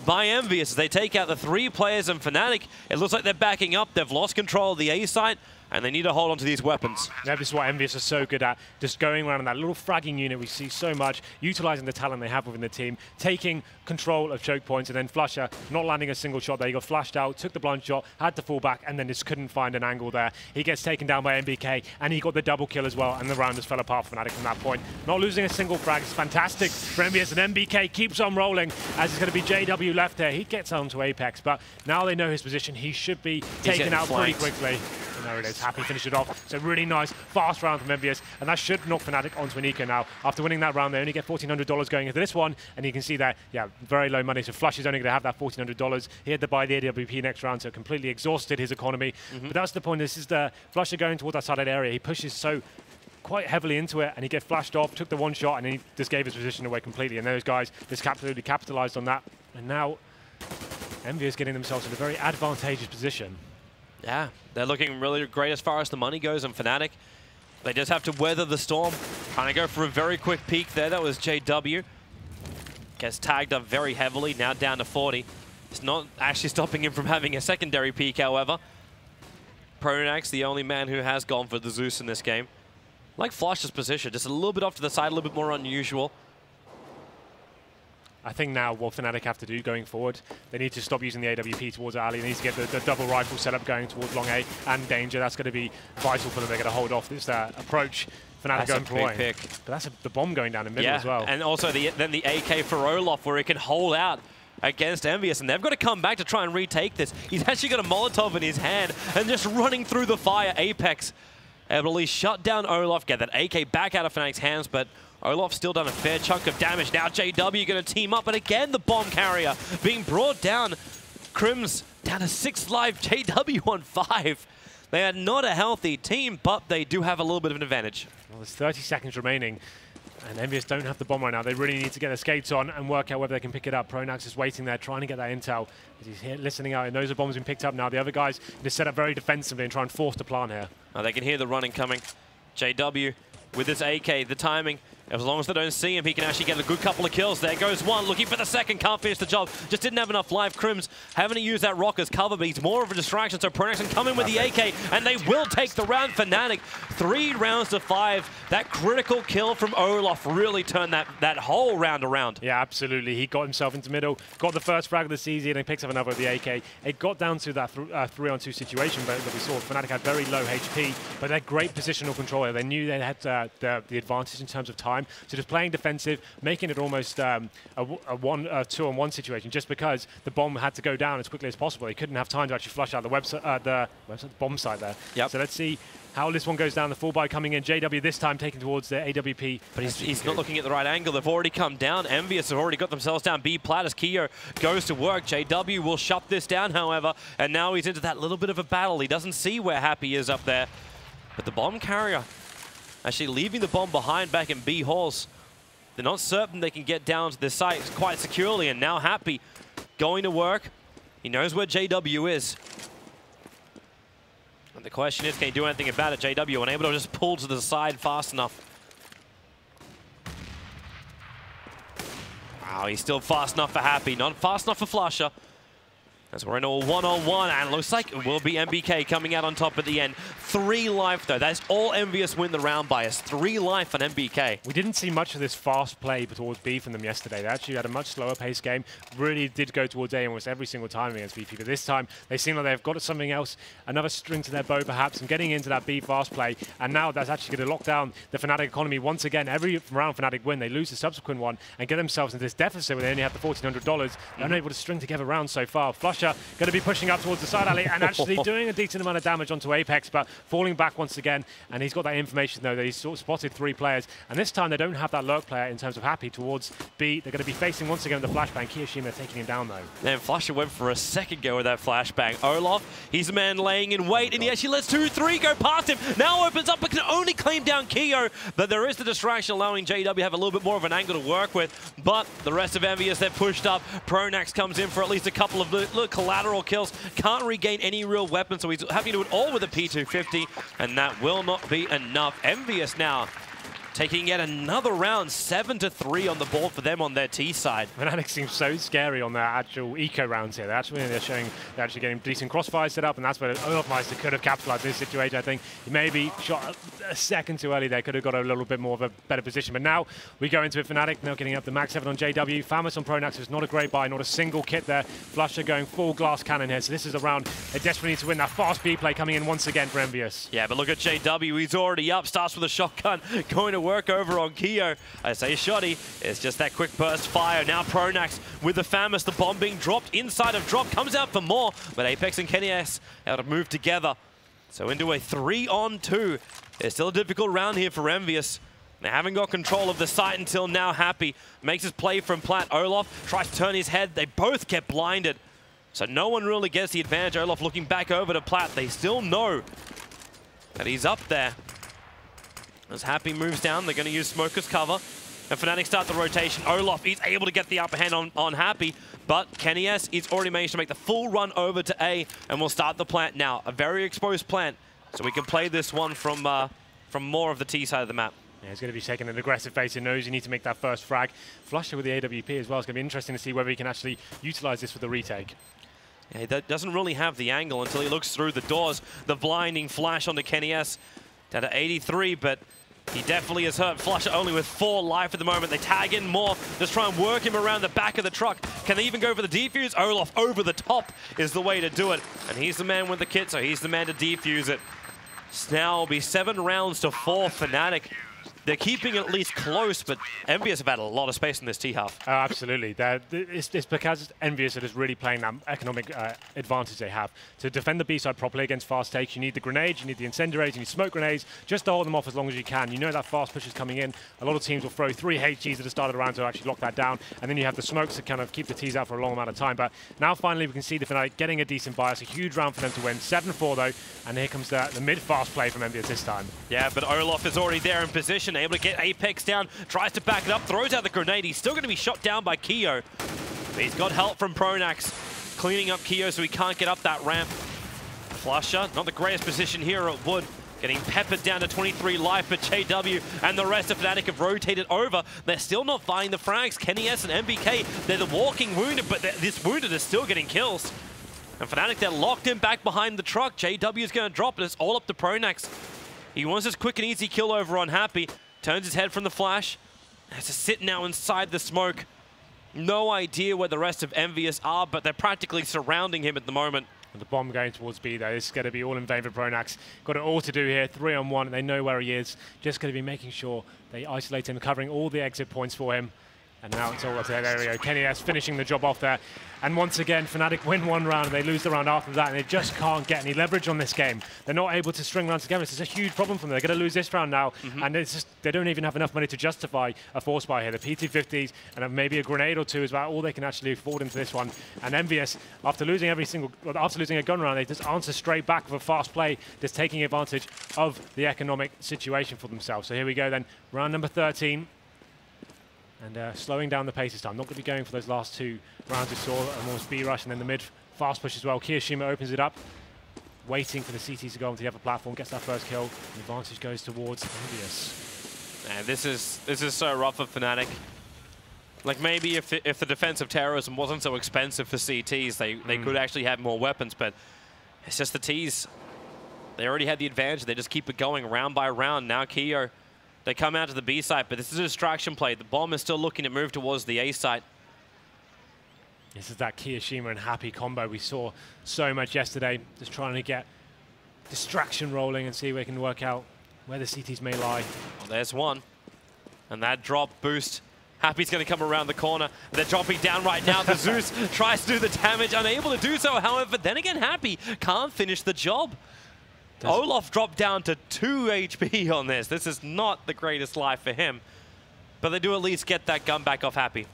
by Envyus as they take out the 3 players in Fnatic. It looks like they're backing up. They've lost control of the A-side. and they need to hold on to these weapons. Yeah, this is what Envyus are so good at, just going around in that little fragging unit we see so much, utilizing the talent they have within the team, taking control of choke points, and then Flusha not landing a single shot there. He got flashed out, took the blind shot, had to fall back, and then just couldn't find an angle there. He gets taken down by MBK, and he got the double kill as well, and the round just fell apart for Fnatic from that point. Not losing a single frag is fantastic for Envyus, and MBK keeps on rolling, as it's going to be JW left there. He gets onto Apex, but now they know his position. He should be taken out pretty quickly. And there it is, Happy finished it off. So really nice, fast round from Envyus, and that should knock Fnatic onto an eco now. After winning that round, they only get $1,400 going into this one, and you can see that, yeah, very low money. So Flush is only going to have that $1,400. He had to buy the AWP next round, so completely exhausted his economy. But that's the point. This is the Flusher going towards that sided area. He pushes so quite heavily into it, and he gets flashed off, took the one shot, and he just gave his position away completely. And those guys just absolutely capitalized on that. And now Envyus getting themselves in a very advantageous position. Yeah, they're looking really great as far as the money goes, and Fnatic, they just have to weather the storm. Trying to go for a very quick peek there. That was JW. Gets tagged up very heavily, now down to 40. It's not actually stopping him from having a secondary peek, however. Pronax, the only man who has gone for the Zeus in this game. Like Flush's position, just a little bit off to the side, a little bit more unusual. I think now what Fnatic have to do going forward, they need to stop using the AWP towards Ali. They need to get the double rifle setup going towards long A and Danger. That's going to be vital for them. They're going to hold off this approach. Fnatic going for a pick. But that's the bomb going down in middle as well. And also then the AK for Olaf, where he can hold out against Envyus, and they've got to come back to try and retake this. He's actually got a Molotov in his hand and just running through the fire. Apex able to at least shut down Olaf, get that AK back out of Fnatic's hands, but Olaf's still done a fair chunk of damage. Now JW going to team up, and again the bomb carrier being brought down. Crims down to 6 life, JW on 5. They are not a healthy team, but they do have a little bit of an advantage. Well, there's 30 seconds remaining, and Envyus don't have the bomb right now. They really need to get their skates on and work out whether they can pick it up. Pronax is waiting there, trying to get that intel. He's here listening out, and those are bombs being picked up now. The other guys just set up very defensively and try and force the plan here. Now they can hear the running coming. JW with his AK, the timing. As long as they don't see him, he can actually get a good couple of kills. There goes one, looking for the second, can't finish the job. Just didn't have enough life. Crims having to use that rock as cover, but he's more of a distraction, so Pronax can come in with the AK, and they will take the round. Fnatic, 3 rounds to 5. That critical kill from Olaf really turned that whole round around. Yeah, absolutely. He got himself into middle, got the first frag of the season, and he picks up another with the AK. It got down to that 3-on-2 situation, but we saw Fnatic had very low HP, but they're great positional control. They knew they had the advantage in terms of time, so just playing defensive, making it almost a 2-on-1 situation, just because the bomb had to go down as quickly as possible. They couldn't have time to actually flush out the bomb site there. Yep. So let's see how this one goes down. The full buy coming in. JW this time taking towards the AWP. But he's not looking at the right angle. They've already come down. Envyus have already got themselves down. B plat as Keo goes to work. JW will shut this down, however, and now he's into that little bit of a battle. He doesn't see where Happy is up there. But the bomb carrier actually leaving the bomb behind back in B halls. They're not certain they can get down to the site quite securely, and now Happy going to work. He knows where JW is. And the question is, can he do anything about it? JW unable to just pull to the side fast enough. Wow, he's still fast enough for Happy, not fast enough for Flusher. As we're in a 1-on-1, and it looks like it will be MBK coming out on top at the end. 3 life, though. That's all Envyus win the round by, is 3 life on MBK. We didn't see much of this fast play towards B from them yesterday. They actually had a much slower pace game. Really did go towards A almost every single time against VP. But this time, they seem like they've got something else, another string to their bow perhaps, and getting into that B fast play. And now that's actually going to lock down the Fnatic economy once again. Every round Fnatic win, they lose the subsequent one and get themselves into this deficit where they only have the $1,400. They're unable to string together rounds so far. Flusher going to be pushing up towards the side alley and actually doing a decent amount of damage onto Apex, but falling back once again. And he's got that information, though, that he's sort of spotted 3 players. And this time they don't have that lurk player in terms of Happy towards B. They're going to be facing once again the flashbang. Kiyoshima taking him down, though. Then Flusher went for a second go with that flashbang. Olaf, he's a man laying in wait, and he actually lets 2-3 go past him. Now opens up, but can only claim down Keo. But there is the distraction, allowing JW have a little bit more of an angle to work with. But the rest of Envyus, they're pushed up. Pronax comes in for at least a couple of little collateral kills. Can't regain any real weapons, so he's having to do it all with a P250, and that will not be enough. Envyus now taking yet another round, 7-3 on the board for them on their T side. Fnatic seems so scary on their actual eco rounds here. They're actually getting decent crossfire set up, and that's where Olofmeister could have capitalized this situation. I think he maybe shot a second too early there, could have got a little bit more of a better position. But now we go into it. Fnatic now getting up the max 7 on JW. Famous on Pronax is not a great buy, not a single kit there. Flusher going full glass cannon here, so this is a round they desperately need to win. That fast B play coming in once again for Envyus. Yeah, but look at JW, he's already up, starts with a shotgun, going to work over on Keo. I say shoddy, it's just that quick burst fire. Now Pronax with the Famous, the bomb being dropped inside of drop, comes out for more, but Apex and Kenny S able to move together. So into a 3-on-2. It's still a difficult round here for Envyus. They haven't got control of the site until now. Happy makes his play from plat. Olaf tries to turn his head. They both get blinded. So no one really gets the advantage. Olaf looking back over to plat. They still know that he's up there. As Happy moves down, they're going to use smoke as cover. And Fnatic start the rotation. Olaf, he's able to get the upper hand on Happy, but Kenny S is already managed to make the full run over to A, and we'll start the plant now. A very exposed plant, so we can play this one from more of the T side of the map. Yeah, he's going to be taking an aggressive face. He knows you need to make that first frag. Flusher with the AWP as well. It's going to be interesting to see whether he can actually utilize this for the retake. Yeah, he doesn't really have the angle until he looks through the doors. The blinding flash onto Kenny S. Down to 83, but he definitely has hurt Flusher only with 4 life at the moment. They tag in more, just try and work him around the back of the truck. Can they even go for the defuse? Olaf over the top is the way to do it. And he's the man with the kit, so he's the man to defuse it. Now will be 7 rounds to 4 Fnatic. They're keeping it at least close, but Envyus have had a lot of space in this T-half. Oh, absolutely. It's because Envyus are just really playing that economic advantage they have. To defend the B-side properly against fast takes, you need the grenades, you need the incendiaries, you need smoke grenades, just to hold them off as long as you can. You know that fast push is coming in. A lot of teams will throw 3 HGs at the start of the round to actually lock that down, and then you have the smokes to kind of keep the Ts out for a long amount of time. But now finally we can see the Fnatic getting a decent buy. It's a huge round for them to win. 7-4 though, and here comes the mid-fast play from Envyus this time. Yeah, but Olaf is already there in position, able to get Apex down, tries to back it up, throws out the grenade. He's still going to be shot down by Keo. But he's got help from Pronax, cleaning up Keo so he can't get up that ramp. Flusher, not the greatest position here at Wood, getting peppered down to 23 life, but JW and the rest of Fnatic have rotated over. They're still not finding the frags. Kenny S and MBK, they're the walking wounded, but this wounded is still getting kills. And Fnatic, they're locked in back behind the truck. JW is going to drop, and it's all up to Pronax. He wants this quick and easy kill over on Happy. Turns his head from the flash. Has to sit now inside the smoke. No idea where the rest of Envyus are, but they're practically surrounding him at the moment. And the bomb going towards B though, this is going to be all in favor of Pronax. Got it all to do here, 3-on-1, they know where he is. Just going to be making sure they isolate him, covering all the exit points for him. And now it's all up to that area. Kenny S finishing the job off there. And once again, Fnatic win 1 round, and they lose the round after that, and they just can't get any leverage on this game. They're not able to string rounds together. This is a huge problem for them. They're going to lose this round now, and it's just, they don't even have enough money to justify a force buy here. The PT50s and maybe a grenade or 2 is about all they can actually afford into this one. And Envyus, after losing a gun round, they just answer straight back with a fast play, just taking advantage of the economic situation for themselves. So here we go then, round number 13. And slowing down the pace this time. Not going to be going for those last 2 rounds we saw. A more speed rush and then the mid fast push as well. Kiyoshima opens it up. Waiting for the CT to go onto the other platform. Gets that first kill. The advantage goes towards Envyus. Man, this is so rough for Fnatic. Like maybe if the defensive terrorism wasn't so expensive for CTs, they could actually have more weapons, but it's just the Ts. They already had the advantage. They just keep it going round by round. Now Keo, they come out to the B site, but this is a distraction play. The bomb is still looking to move towards the A site. This is that Kiyoshima and Happy combo we saw so much yesterday. Just trying to get distraction rolling and see if we can work out where the CTs may lie. Well, there's one. And that drop boost. Happy's going to come around the corner. They're dropping down right now. The Zeus tries to do the damage, unable to do so. However, then again, Happy can't finish the job. Olaf dropped down to 2 HP on this. This is not the greatest life for him. But they do at least get that gun back off Happy.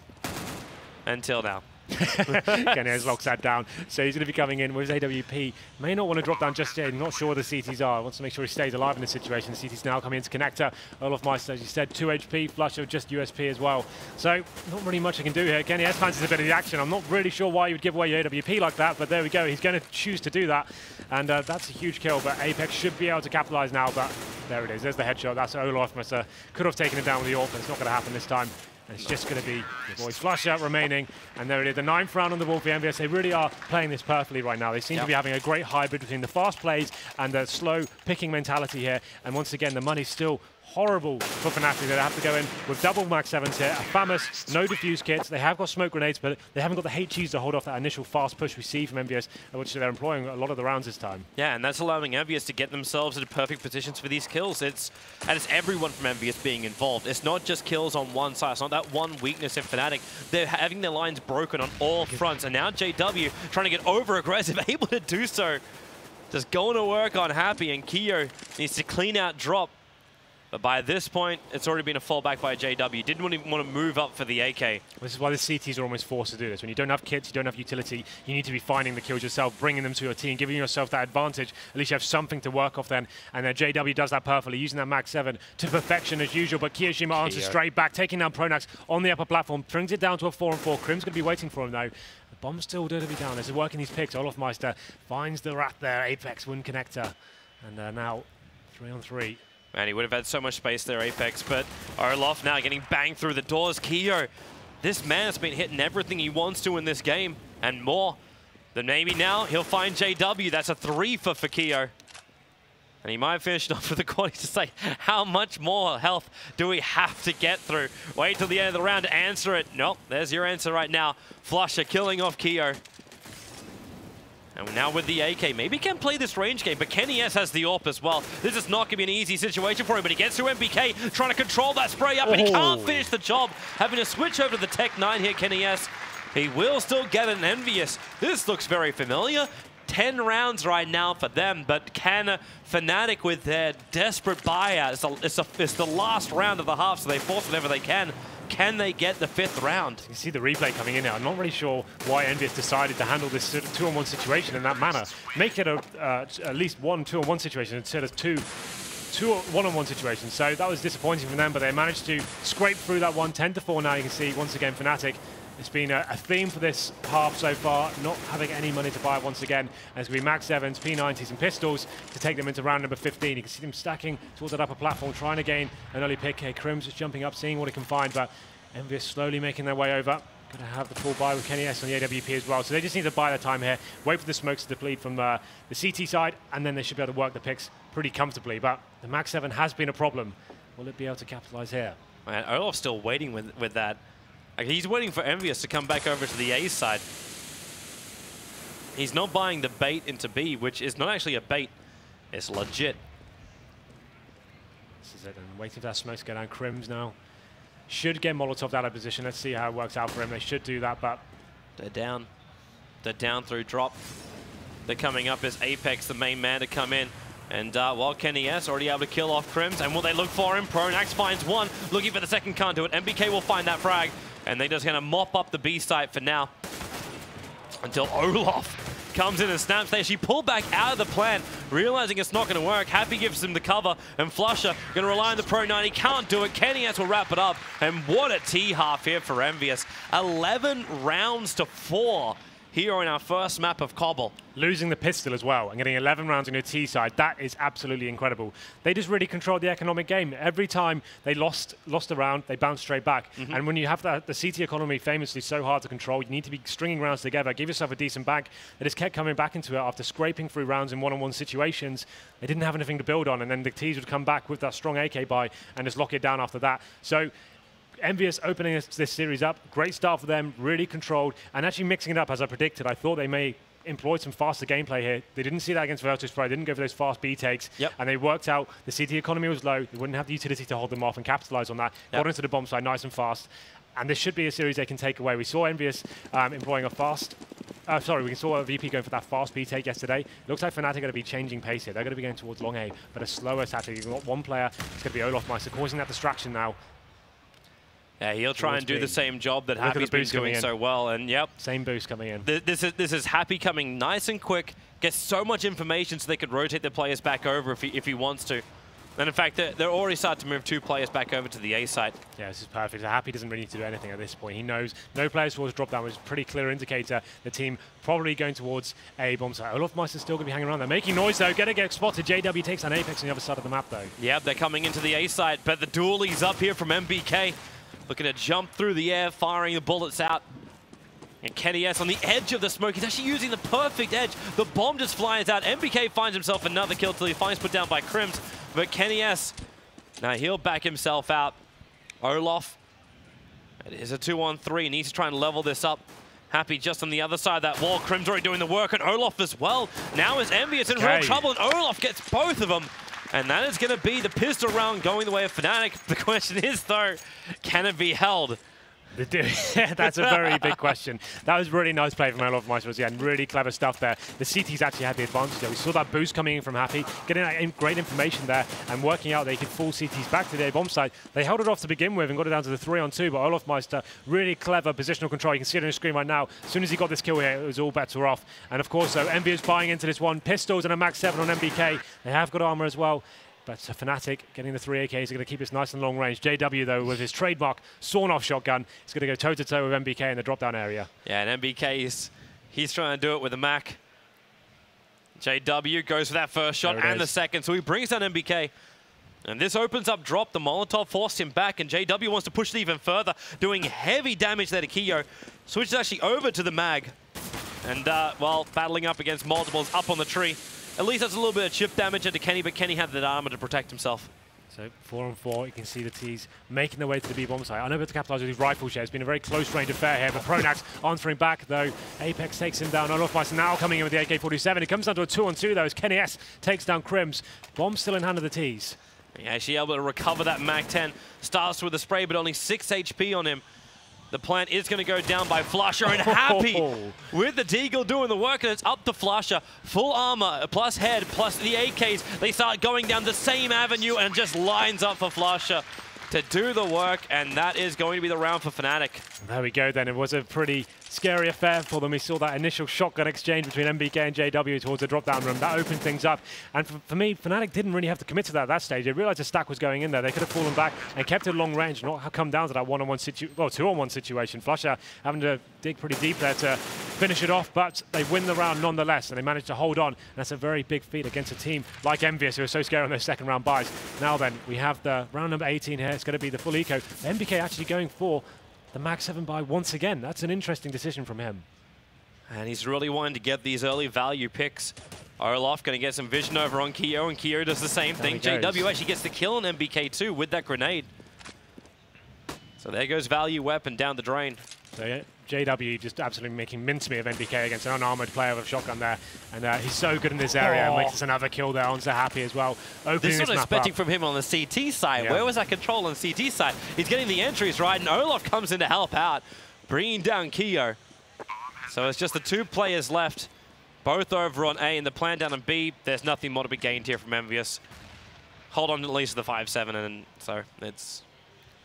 Until now. Kenny locks that down. So he's going to be coming in with his AWP. May not want to drop down just yet. Not sure where the CTs are. Wants to make sure he stays alive in this situation. The CTs now coming into connector. Olaf Meister, as you said, 2 HP. Flusher just USP as well. So not really much I can do here. Kenny fancies a bit of the action. I'm not really sure why you would give away your AWP like that, but there we go. He's going to choose to do that. And that's a huge kill, but Apex should be able to capitalize now, but there it is. There's the headshot. That's Olaf Meister. Could have taken him down with the AWP, but it's not going to happen this time. And it's just going to be the boys flush out remaining. And there it is, the 9th round on the board for Envyus. They really are playing this perfectly right now. They seem to be having a great hybrid between the fast plays and the slow picking mentality here. And once again, the money's still horrible for Fnatic. They have to go in with double max 7s here, a famous no defuse kits. They have got smoke grenades, but they haven't got the HGs to hold off that initial fast push we see from Envyus, which they're employing a lot of the rounds this time. Yeah, and that's allowing Envyus to get themselves into perfect positions for these kills. It's everyone from Envyus being involved. It's not just kills on one side. It's not that one weakness in Fnatic. They're having their lines broken on all fronts, and now JW trying to get over-aggressive, able to do so. Just going to work on Happy, and Kyo needs to clean out drop. But by this point, it's already been a fallback by JW. Didn't even want to move up for the AK. This is why the CTs are almost forced to do this. When you don't have kits, you don't have utility, you need to be finding the kills yourself, bringing them to your team, giving yourself that advantage. At least you have something to work off then. And then JW does that perfectly, using that Max 7 to perfection as usual. But Kiyoshima answers straight back, taking down Pronax on the upper platform, brings it down to a 4-on-4. Krim's going to be waiting for him though. The bomb's still going to be down. As he's working these picks, Olaf Meister finds the rat there. Apex win connector. And now 3-on-3. Man, he would have had so much space there, Apex, but Olaf now getting banged through the doors. Kyo, this man has been hitting everything he wants to in this game, and more. Then maybe now he'll find JW. That's a 3 for Kyo. And he might have finished off with the quality to say, how much more health do we have to get through? Wait till the end of the round to answer it. Nope, there's your answer right now. Flusher killing off Kyo. And now with the AK, maybe he can play this range game, but Kenny S has the AWP as well. This is not going to be an easy situation for him, but he gets through MBK, trying to control that spray up, but he can't finish the job. Having to switch over to the Tech 9 here, Kenny S. He will still get an Envyus. This looks very familiar. 10 rounds right now for them, but can Fnatic with their desperate buyout, it's the last round of the half, so they force whatever they can. Can they get the 5th round? You can see the replay coming in now. I'm not really sure why Envyus decided to handle this 2-on-1 situation in that manner. Make it at least 1 2-on-1 situation instead of two 1-on-1 situations. So that was disappointing for them, but they managed to scrape through that one. 10-4 now. You can see once again Fnatic. It's been a theme for this half so far, not having any money to buy once again. And it's going to be Max 7s, P90s and pistols to take them into round number 15. You can see them stacking towards that upper platform, trying to gain an early pick here. Krim's just jumping up, seeing what he can find, but Envyus slowly making their way over. Going to have the full buy with Kenny S on the AWP as well. So they just need to buy their time here, wait for the smokes to deplete from the CT side, and then they should be able to work the picks pretty comfortably. But the Max 7 has been a problem. Will it be able to capitalize here? Man, Olaf's still waiting with that. He's waiting for Envyus to come back over to the A side. He's not buying the bait into B, which is not actually a bait. It's legit. This is it, and waiting for that smoke to go down. Krims now should get Molotov out of position. Let's see how it works out for him. They should do that, but they're down. They're down through drop. They're coming up as Apex, the main man, to come in. And while Kenny S already able to kill off Krims, and will they look for him? Pronax finds one, looking for the second, can't do it. MBK will find that frag, and they're just going to mop up the B site for now. Until Olaf comes in and snaps. They actually pull back out of the plan, realizing it's not going to work. Happy gives him the cover, and Flusher going to rely on the Pro 9. He can't do it. Kenny S will wrap it up, and what a T-half here for Envyus. 11 rounds to 4. Here in our first map of Cobble. Losing the pistol as well and getting 11 rounds on your T side, that is absolutely incredible. They just really controlled the economic game. Every time they lost a round, they bounced straight back. And when you have the CT economy famously so hard to control, you need to be stringing rounds together, give yourself a decent bank. They just kept coming back into it after scraping through rounds in one-on-one situations. They didn't have anything to build on, and then the T's would come back with that strong AK buy and just lock it down after that. So Envyus opening this series up, great start for them, really controlled, and actually mixing it up as I predicted. I thought they may employ some faster gameplay here. They didn't see that against Virtus Pro, they didn't go for those fast B takes, and they worked out the CT economy was low, they wouldn't have the utility to hold them off and capitalize on that. Got into the bomb side nice and fast, and this should be a series they can take away. We saw Envyus employing a fast, we saw a VP going for that fast B take yesterday. Looks like Fnatic are going to be changing pace here. They're going to be going towards long A, but a slower tactic. You've got one player, it's going to be Olaf Meister, causing that distraction now. Yeah, he'll try and do the same job that Happy's been doing so well. And yep. Same boost coming in. This is Happy coming nice and quick, gets so much information so they could rotate the players back over if he wants to. And in fact, they're already starting to move 2 players back over to the A site. Yeah, this is perfect. Happy doesn't really need to do anything at this point. He knows no players towards drop down, which is a pretty clear indicator. The team probably going towards a bomb site. Olofmeister's still going to be hanging around. They're making noise, though. Going to get spotted. JW takes on Apex on the other side of the map, though. Yeah, they're coming into the A site, but the dualies up here from MBK. Looking to jump through the air, firing the bullets out. And Kenny S on the edge of the smoke. He's actually using the perfect edge. The bomb just flies out. MBK finds himself another kill till he finds put down by Crims. But Kenny S, now he'll back himself out. Olaf, it is a 2-on-3. Needs to try and level this up. Happy just on the other side of that wall. Crims already doing the work, and Olaf as well. Now is Envyus in real trouble, and Olaf gets both of them. And that is going to be the pistol round going the way of Fnatic. The question is, though, can it be held? That's a very big question. That was really nice play from Olofmeister. Yeah, and really clever stuff there. The CTs actually had the advantage there. We saw that boost coming in from Happy, getting that great information there and working out they could fall CTs back to the A bomb site. They held it off to begin with and got it down to the 3-on-2, but Olofmeister, really clever positional control. You can see it on the screen right now. As soon as he got this kill here, it was all bets were off. And of course, though, Envyus buying into this one. Pistols and a max 7 on MBK. They have got armor as well. But Fnatic getting the 3 AKs are going to keep this nice and long range. JW, though, with his trademark sawn-off shotgun, is going to go toe-to-toe with MBK in the drop-down area. Yeah, and MBK, he's trying to do it with a Mac. JW goes for that first shot and the second, so he brings down MBK. And this opens up drop. The Molotov forced him back, and JW wants to push it even further, doing heavy damage there to Kiyo. Switches actually over to the mag. And, well, battling up against multiples up on the tree. At least that's a little bit of chip damage into Kenny, but Kenny had that armor to protect himself. So 4-on-4, you can see the T's making their way to the B bomb site. Unable to capitalize with his rifle share. It's been a very close range affair here, but Pronax answering back, though. Apex takes him down. Olofmeister now coming in with the AK-47. It comes down to a 2-on-2, though, as Kenny S takes down Crims. Bomb still in hand of the T's. Yeah, actually able to recover that Mag-10. Starts with a spray, but only 6 HP on him. The plant is going to go down by Flusher, and Happy with the Deagle doing the work, and it's up to Flusher. Full armor, plus head, plus the AKs. They start going down the same avenue and just lines up for Flusher to do the work, and that is going to be the round for Fnatic. There we go then. It was a pretty scary affair for them. We saw that initial shotgun exchange between MBK and JW towards the drop-down room. That opened things up. And for me, Fnatic didn't really have to commit to that at that stage. They realized the stack was going in there. They could have fallen back and kept it long range, not come down to that 1-on-1 situation, well, 2-on-1 situation. Flusher having to dig pretty deep there to finish it off, but they win the round nonetheless, and they managed to hold on. And that's a very big feat against a team like Envyus, who are so scared on those second round buys. Now then, we have the round number 18 here. It's going to be the full eco. MBK actually going for the Mag 7 buy once again. That's an interesting decision from him. And he's really wanting to get these early value picks. Olaf going to get some vision over on Kiyo, and Kiyo does the same thing. JW actually gets the kill on MBK too with that grenade. So there goes value weapon down the drain. So yeah, JW just absolutely making mincemeat of MBK against an unarmored player with a shotgun there. And he's so good in this area. And makes us another kill there onto Happy as well. This is what I was expecting from him on the CT side. Yeah. Where was that control on the CT side? He's getting the entries right, and Olaf comes in to help out, bringing down Kiyo. So it's just the 2 players left, both over on A, and the plan down on B. There's nothing more to be gained here from Envyus. Hold on at least to the 5-7, and so it's...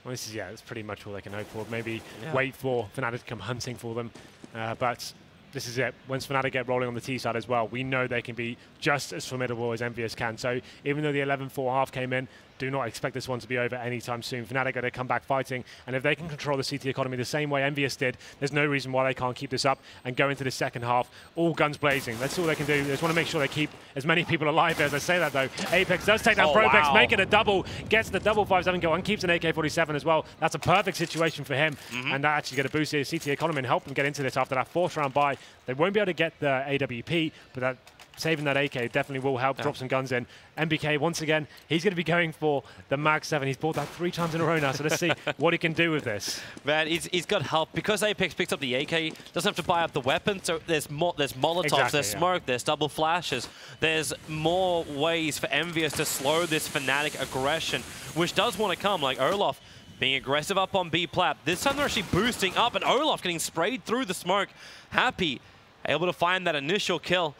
Well, this is, yeah, that's pretty much all they can hope for. Maybe wait for Fnatic to come hunting for them. But this is it. Once Fnatic get rolling on the T side as well, we know they can be just as formidable as Envyus can. So even though the 11-4 half came in, do not expect this one to be over anytime soon. Fnatic are going to come back fighting, and if they can control the CT economy the same way Envyus did, there's no reason why they can't keep this up and go into the second half all guns blazing. That's all they can do. They just want to make sure they keep as many people alive as I say that, though. Apex does take down Probex, making a double, gets the double 5-7 kill, and keeps an AK-47 as well. That's a perfect situation for him, and that actually going to boost his CT economy and help them get into this after that 4th round buy. They won't be able to get the AWP, but that saving that AK definitely will help drop some guns in. MBK, once again, he's going to be going for the Mag 7. He's bought that 3 times in a row now, so let's see what he can do with this. Man, he's got help. Because Apex picks up the AK, doesn't have to buy up the weapon, so there's Molotovs, there's smoke, there's double flashes. There's more ways for Envyus to slow this Fnatic aggression, which does want to come, like Olaf being aggressive up on B plat. This time they're actually boosting up, and Olaf getting sprayed through the smoke. Happy, able to find that initial kill.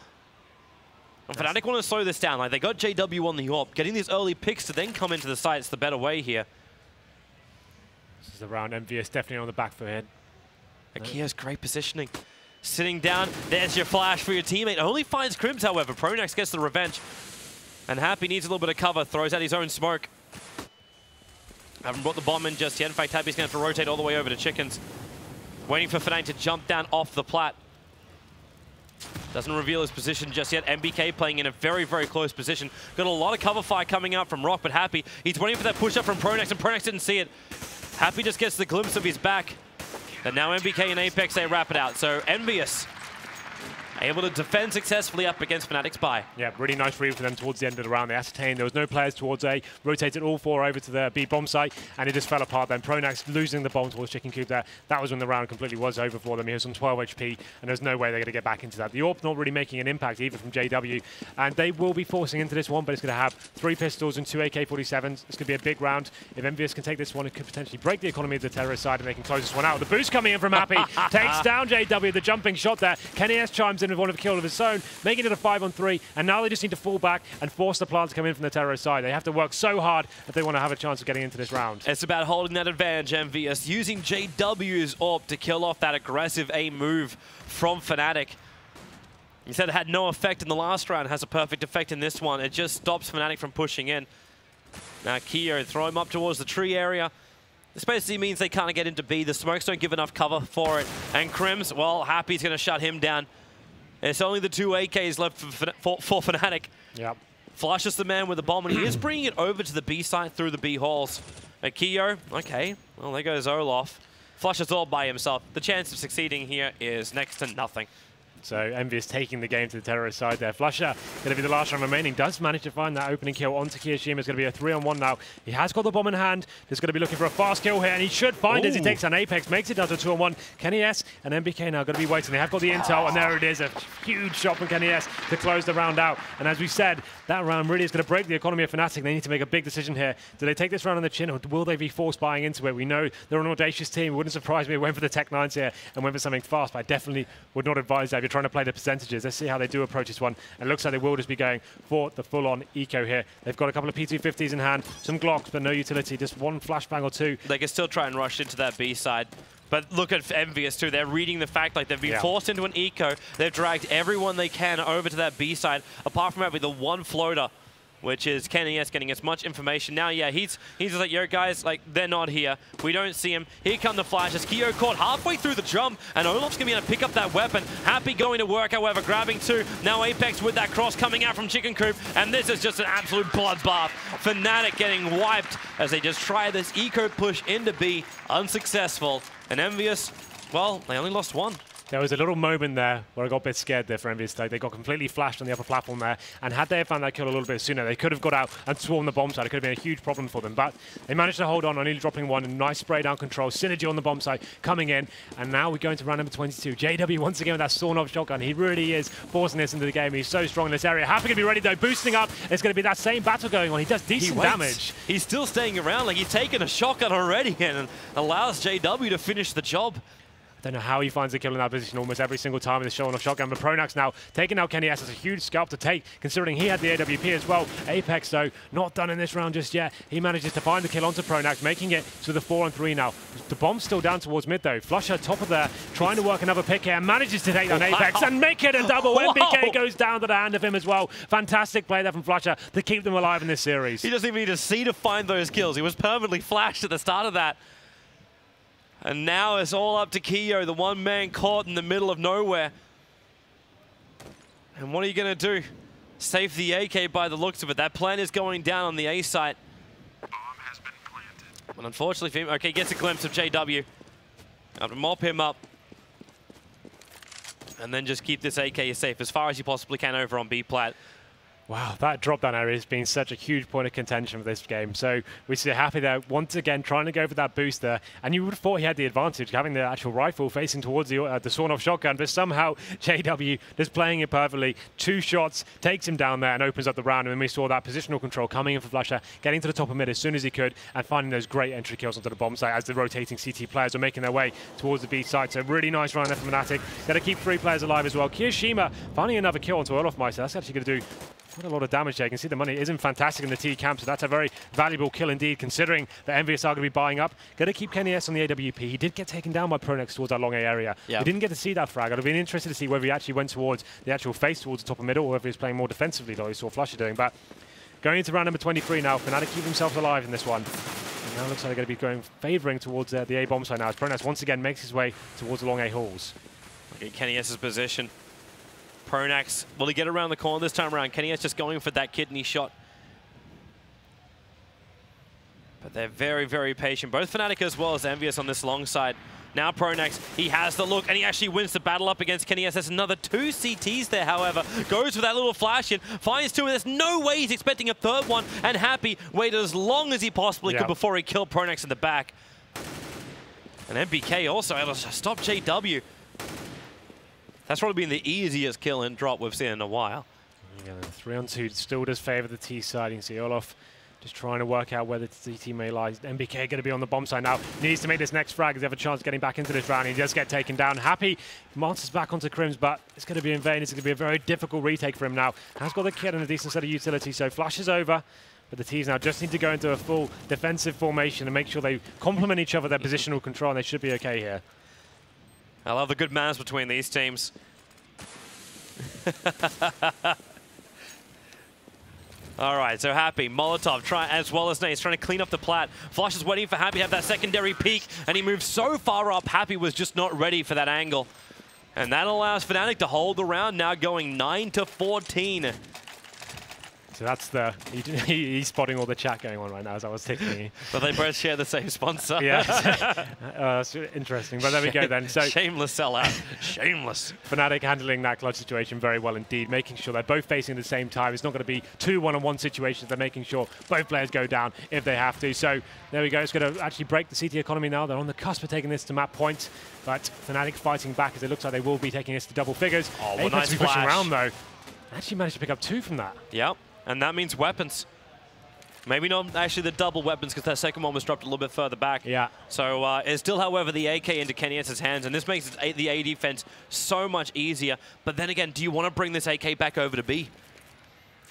Fnatic want to slow this down. Like, they got JW on the AWP. Getting these early picks to then come into the site is the better way here. This is around Envyus, definitely on the back foot here. Akia's great positioning. Sitting down, there's your flash for your teammate. Only finds Crims, however. Pronax gets the revenge. And Happy needs a little bit of cover, throws out his own smoke. Haven't brought the bomb in just yet. In fact, Happy's going to have to rotate all the way over to Chickens. Waiting for Fnatic to jump down off the plat. Doesn't reveal his position just yet. MBK playing in a very, very close position. Got a lot of cover fire coming out from Rock, but Happy, he's waiting for that push up from Pronax, and Pronax didn't see it. Happy just gets the glimpse of his back. And now MBK and Apex, they wrap it out. So Envyus able to defend successfully up against Fnatic's buy. Yeah, really nice read for them towards the end of the round. They ascertained there was no players towards A, rotated all 4 over to the B bomb site, and it just fell apart then. Pronax losing the bomb towards Chicken Coop there. That was when the round completely was over for them. He was on 12 HP, and there's no way they're going to get back into that. The AWP not really making an impact either from JW, and they will be forcing into this one, but it's going to have 3 pistols and 2 AK-47s. It's going to be a big round. If Envyus can take this one, it could potentially break the economy of the terrorist side, and they can close this one out. The boost coming in from Happy takes down JW, the jumping shot there. Kenny S chimes in with one of the kill of his own, making it a 5-on-3, and now they just need to fall back and force the plant to come in from the terrorist side. They have to work so hard if they want to have a chance of getting into this round. It's about holding that advantage, Envyus, using JW's AWP to kill off that aggressive A move from Fnatic. He said it had no effect in the last round, has a perfect effect in this one. It just stops Fnatic from pushing in. Now Keo, throw him up towards the tree area. This basically means they can't get into B. The smokes don't give enough cover for it. And Crims, well, Happy's going to shut him down. It's only the 2 AKs left for Fnatic. Yep. Flushes the man with the bomb, and he is bringing it over to the B site through the B halls. Akio, okay, well, there goes Olaf. Flushes all by himself. The chance of succeeding here is next to nothing. So Envyus taking the game to the terrorist side there. Flusher going to be the last round remaining. Does manage to find that opening kill onto Kiyoshima. It's going to be a 3-on-1 now. He has got the bomb in hand. He's going to be looking for a fast kill here, and he should find it as he takes an Apex. Makes it down to 2-on-1. Kenny S and MBK now going to be waiting. They have got the intel, and there it is. A huge shot from Kenny S to close the round out. And as we said, that round really is going to break the economy of Fnatic. They need to make a big decision here. Do they take this round on the chin, or will they be forced buying into it? We know they're an audacious team. It wouldn't surprise me if they went for the Tech 9s here and went for something fast, but I definitely would not advise that if you're trying to play the percentages. Let's see how they do approach this one. And it looks like they will just be going for the full-on eco here. They've got a couple of P250s in hand, some Glocks, but no utility, just one flashbang or 2. They can still try and rush into that B side. But look at Envyus too. They're reading the fact like they've been forced into an eco. They've dragged everyone they can over to that B side, apart from having the one floater, which is Kenny S getting as much information. Now, yeah, he's just like, yo, guys, like, they're not here. We don't see him. Here come the flashes. Keo caught halfway through the jump, and Olaf's going to be able to pick up that weapon. Happy going to work, however, grabbing 2. Now Apex with that cross coming out from Chicken Coop, and this is just an absolute bloodbath. Fnatic getting wiped as they just try this eco push into B, unsuccessful. And Envyus, well, they only lost 1. There was a little moment there where I got a bit scared there for Envyus. They got completely flashed on the upper platform there, and had they found that kill a little bit sooner, they could have got out and swarmed the bomb site. It could have been a huge problem for them, but they managed to hold on, only dropping 1, and nice spray down control. Synergy on the bomb site coming in, and now we go into round number 22. JW once again with that sawn-off shotgun. He really is forcing this into the game. He's so strong in this area. Happy to be ready though, boosting up. It's going to be that same battle going on. He does decent damage. He's still staying around, like he's taken a shotgun already and allows JW to finish the job. Don't know how he finds a kill in that position almost every single time in the showing of shotgun, but Pronax now taking out Kenny S. It's a huge scalp to take, considering he had the AWP as well. Apex, though, not done in this round just yet. He manages to find the kill onto Pronax, making it to the 4-on-3 now. The bomb's still down towards mid, though. Flusher, top of there, trying to work another pick here, and manages to take down Apex and make it a double. MBK goes down to the hand of him as well. Fantastic play there from Flusher to keep them alive in this series. He doesn't even need to see to find those kills. He was permanently flashed at the start of that. And now it's all up to Keo, the one man caught in the middle of nowhere. And what are you going to do? Save the AK by the looks of it. That plan is going down on the A site. Bomb has been planted. But unfortunately for him, okay, gets a glimpse of JW. Have to mop him up. And then just keep this AK safe as far as you possibly can over on B plat. Wow, that drop-down area has been such a huge point of contention for this game. So we see Happy there once again trying to go for that booster, and you would have thought he had the advantage, having the actual rifle facing towards the sawn-off shotgun, but somehow JW just playing it perfectly. 2 shots, takes him down there and opens up the round, and then we saw that positional control coming in for Flusher, getting to the top of mid as soon as he could, and finding those great entry kills onto the bomb site as the rotating CT players are making their way towards the B site. So really nice round there from Fnatic. Got to keep 3 players alive as well. Kiyoshima finding another kill onto Olaf Meister. That's actually going to do Quite a lot of damage there. You can see the money isn't fantastic in the T camp, so that's a very valuable kill indeed, considering that Envyus are going to be buying up. Going to keep Kenny S on the AWP. He did get taken down by Pronex towards that long A area. We didn't get to see that frag. I'd have been interested to see whether he actually went towards the actual face towards the top of middle, or whether he was playing more defensively, like we saw Flusher doing. But going into round number 23 now, Fnatic keep themselves alive in this one. And now looks like they're going to be favouring towards the A bomb side now, as Pronex once again makes his way towards the long A halls. Okay, Kenny S's position. Pronax, will he get around the corner this time around? Kenny S just going for that kidney shot. But they're very, very patient. Both Fnatic as well as Envyus on this long side. Now Pronax, he has the look, and he actually wins the battle up against Kenny S. There's another 2 CTs there, however. Goes for that little flash in, finds 2, and there's no way he's expecting a third one, and Happy waited as long as he possibly could before he killed Pronax in the back. And MBK also able to stop JW. That's probably been the easiest kill and drop we've seen in a while. Yeah, 3-on-2 still does favour the T side. You can see Olaf just trying to work out where the CT may lie. MBK going to be on the bomb side now. Needs to make this next frag. Does he have a chance of getting back into this round? He does get taken down. Happy monsters back onto Crims, but it's going to be in vain. It's going to be a very difficult retake for him now. Has got the kit and a decent set of utility, so flash is over. But the T's now just need to go into a full defensive formation and make sure they complement each other, their positional control, and they should be okay here. I love the good manners between these teams. All right, so Happy, Molotov, as well as Nate, he's trying to clean up the plat. Flush is waiting for Happy to have that secondary peek, and he moves so far up, Happy was just not ready for that angle. And that allows Fnatic to hold the round, now going 9-14. So that's the, he's spotting all the chat going on right now as I was taking. But they both share the same sponsor. Yeah, that's interesting. But there we go then. So shameless sellout. Shameless. Fnatic handling that clutch situation very well indeed, making sure they're both facing at the same time. It's not going to be 2 one-on-one situations. They're making sure both players go down if they have to. So there we go. It's going to actually break the CT economy now. They're on the cusp of taking this to map point. But Fnatic fighting back as it looks like they will be taking this to double figures. Oh, well, nice pushing around though. Actually managed to pick up 2 from that. Yep. And that means weapons. Maybe not actually the double weapons, because that second one was dropped a little bit further back. Yeah. So it's still, however, the AK into Kenny S's hands, and this makes the A defense so much easier. But then again, do you want to bring this AK back over to B?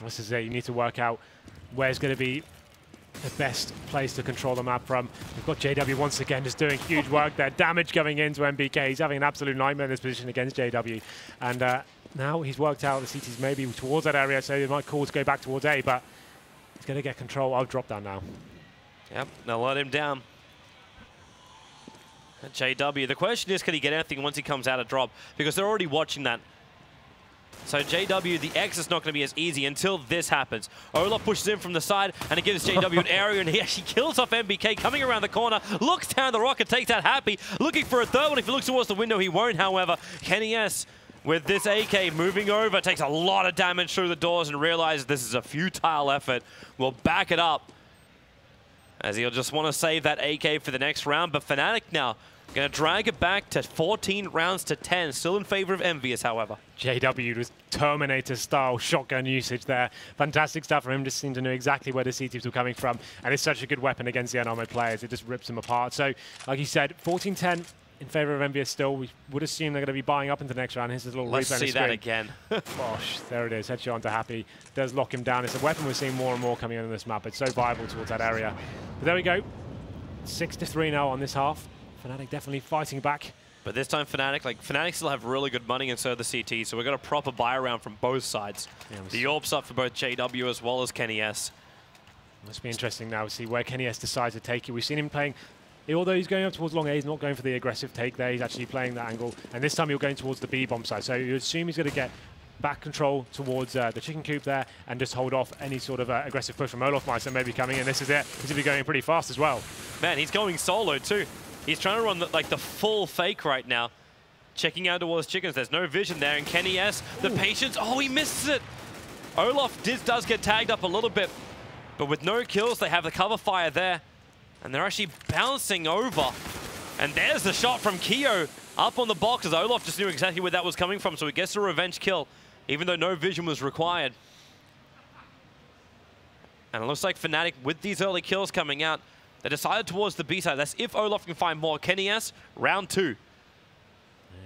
This is it. You need to work out where's going to be the best place to control the map from. We've got JW once again just doing huge work there. Damage going into MBK. He's having an absolute nightmare in this position against JW. And now he's worked out the CT's maybe towards that area, so they might call to go back towards A, but he's going to get control. I'll drop down now. Yep, they'll let him down. JW, the question is, can he get anything once he comes out of drop? Because they're already watching that. So JW, the X is not going to be as easy until this happens. Olaf pushes in from the side, and it gives JW an area, and he actually kills off MBK, coming around the corner, looks down the rocket, takes out Happy, looking for a third one. If he looks towards the window, he won't, however. Kenny S, with this AK moving over, takes a lot of damage through the doors and realizes this is a futile effort. Will back it up, as he'll just want to save that AK for the next round. But Fnatic now going to drag it back to 14 rounds to 10. Still in favor of Envyus, however. JW was Terminator-style shotgun usage there. Fantastic stuff from him. Just seemed to know exactly where the CTs were coming from. And it's such a good weapon against the unarmored players. It just rips them apart. So, like you said, 14-10 in favor of Envyus still. We would assume they're going to be buying up into the next round. Here's his little Let's replay see that again. Gosh, there it is. Headshot onto Happy. Does lock him down. It's a weapon we're seeing more and more coming in on this map. It's so viable towards that area. But there we go. 6-3 now on this half. Fnatic definitely fighting back. But this time Fnatic still have really good money and so the CT, so we've got a proper buy around from both sides. Yeah, the AWP's up for both JW as well as Kenny S. Must be interesting now to see where Kenny S decides to take it. We've seen him playing, although he's going up towards long A, he's not going for the aggressive take there, he's actually playing that angle. And this time he's going towards the B bomb side, so you assume he's going to get back control towards the chicken coop there and just hold off any sort of aggressive push from Olaf Meister maybe coming in. This is it. He's going to be going pretty fast as well. Man, he's going solo too. He's trying to run the full fake right now. Checking out towards chickens. There's no vision there. And Kenny S, the patience. Oh, he misses it. Olaf does get tagged up a little bit. But with no kills, they have the cover fire there. And they're actually bouncing over. And there's the shot from Keo up on the box, as Olaf just knew exactly where that was coming from. So he gets a revenge kill, even though no vision was required. And it looks like Fnatic, with these early kills coming out, they decided towards the B side. That's if Olaf can find more. Kenny S, round 2.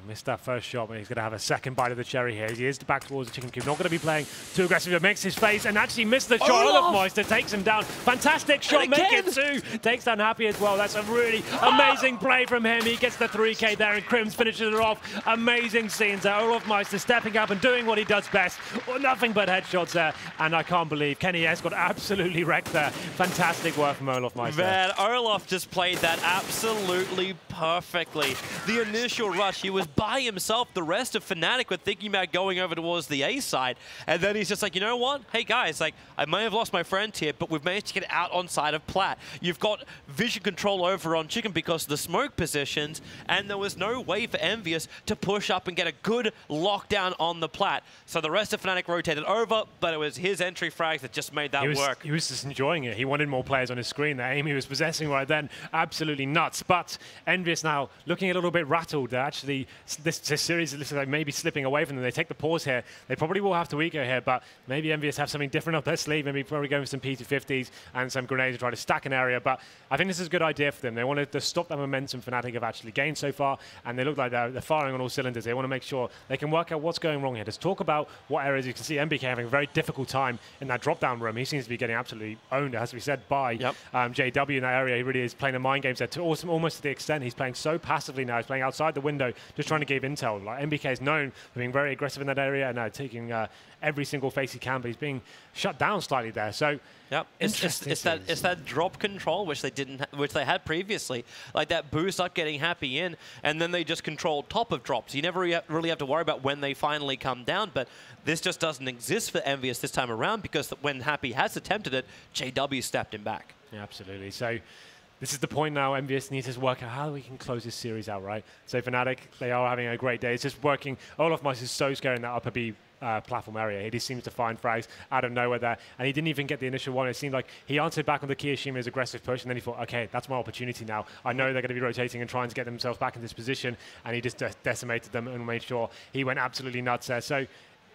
He missed that first shot, but he's going to have a second bite of the cherry here. He is back towards the chicken cube. Not going to be playing too aggressive. He makes his face and actually missed the shot. Olofmeister takes him down. Fantastic shot. Make it 2. Takes down Happy as well. That's a really amazing play from him. He gets the 3K there, and Crims finishes it off. Amazing scenes there. Olofmeister stepping up and doing what he does best. Nothing but headshots there. And I can't believe Kenny S got absolutely wrecked there. Fantastic work from Olofmeister. Man, Olaf just played that absolutely perfectly. The initial rush, he was by himself. The rest of Fnatic were thinking about going over towards the A side. And then he's just like, you know what? Hey guys, like, I may have lost my friend here, but we've managed to get out on side of Plat. You've got vision control over on Chicken because of the smoke positions, and there was no way for Envyus to push up and get a good lockdown on the Plat. So the rest of Fnatic rotated over, but it was his entry frags that just made that work. He was just enjoying it. He wanted more players on his screen that Amy was possessing right then. Absolutely nuts. But Envyus now looking a little bit rattled. Actually, this series looks like maybe slipping away from them. They take the pause here. They probably will have to eco here, but maybe Envyus have something different up their sleeve. Maybe probably going with some P250s and some grenades to try to stack an area. But I think this is a good idea for them. They wanted to stop that momentum Fnatic have actually gained so far, and they look like they're firing on all cylinders. They want to make sure they can work out what's going wrong here. Just talk about what areas. You can see MBK having a very difficult time in that drop-down room. He seems to be getting absolutely owned, as we said, by JW in that area. He really is playing the mind games there to almost to the extent he's playing so passively now. He's playing outside the window, just trying to give intel. Like MBK is known for being very aggressive in that area and now taking every single face he can, but he's being shut down slightly there. So it's that drop control which they had previously, like that boost up getting Happy in, and then they just control top of drops. You never really have to worry about when they finally come down, but this just doesn't exist for Envyus this time around because when Happy has attempted it, JW stepped him back. Yeah, absolutely. So this is the point now. Envyus needs to work out how we can close this series out, right? So Fnatic, they are having a great day. It's just working. Olofmeister is so scary in that upper B platform area. He just seems to find frags out of nowhere there, and he didn't even get the initial one. It seemed like he answered back on the Kiyoshima's aggressive push, and then he thought, okay, that's my opportunity now. I know they're going to be rotating and trying to get themselves back in this position, and he just decimated them and made sure he went absolutely nuts there. So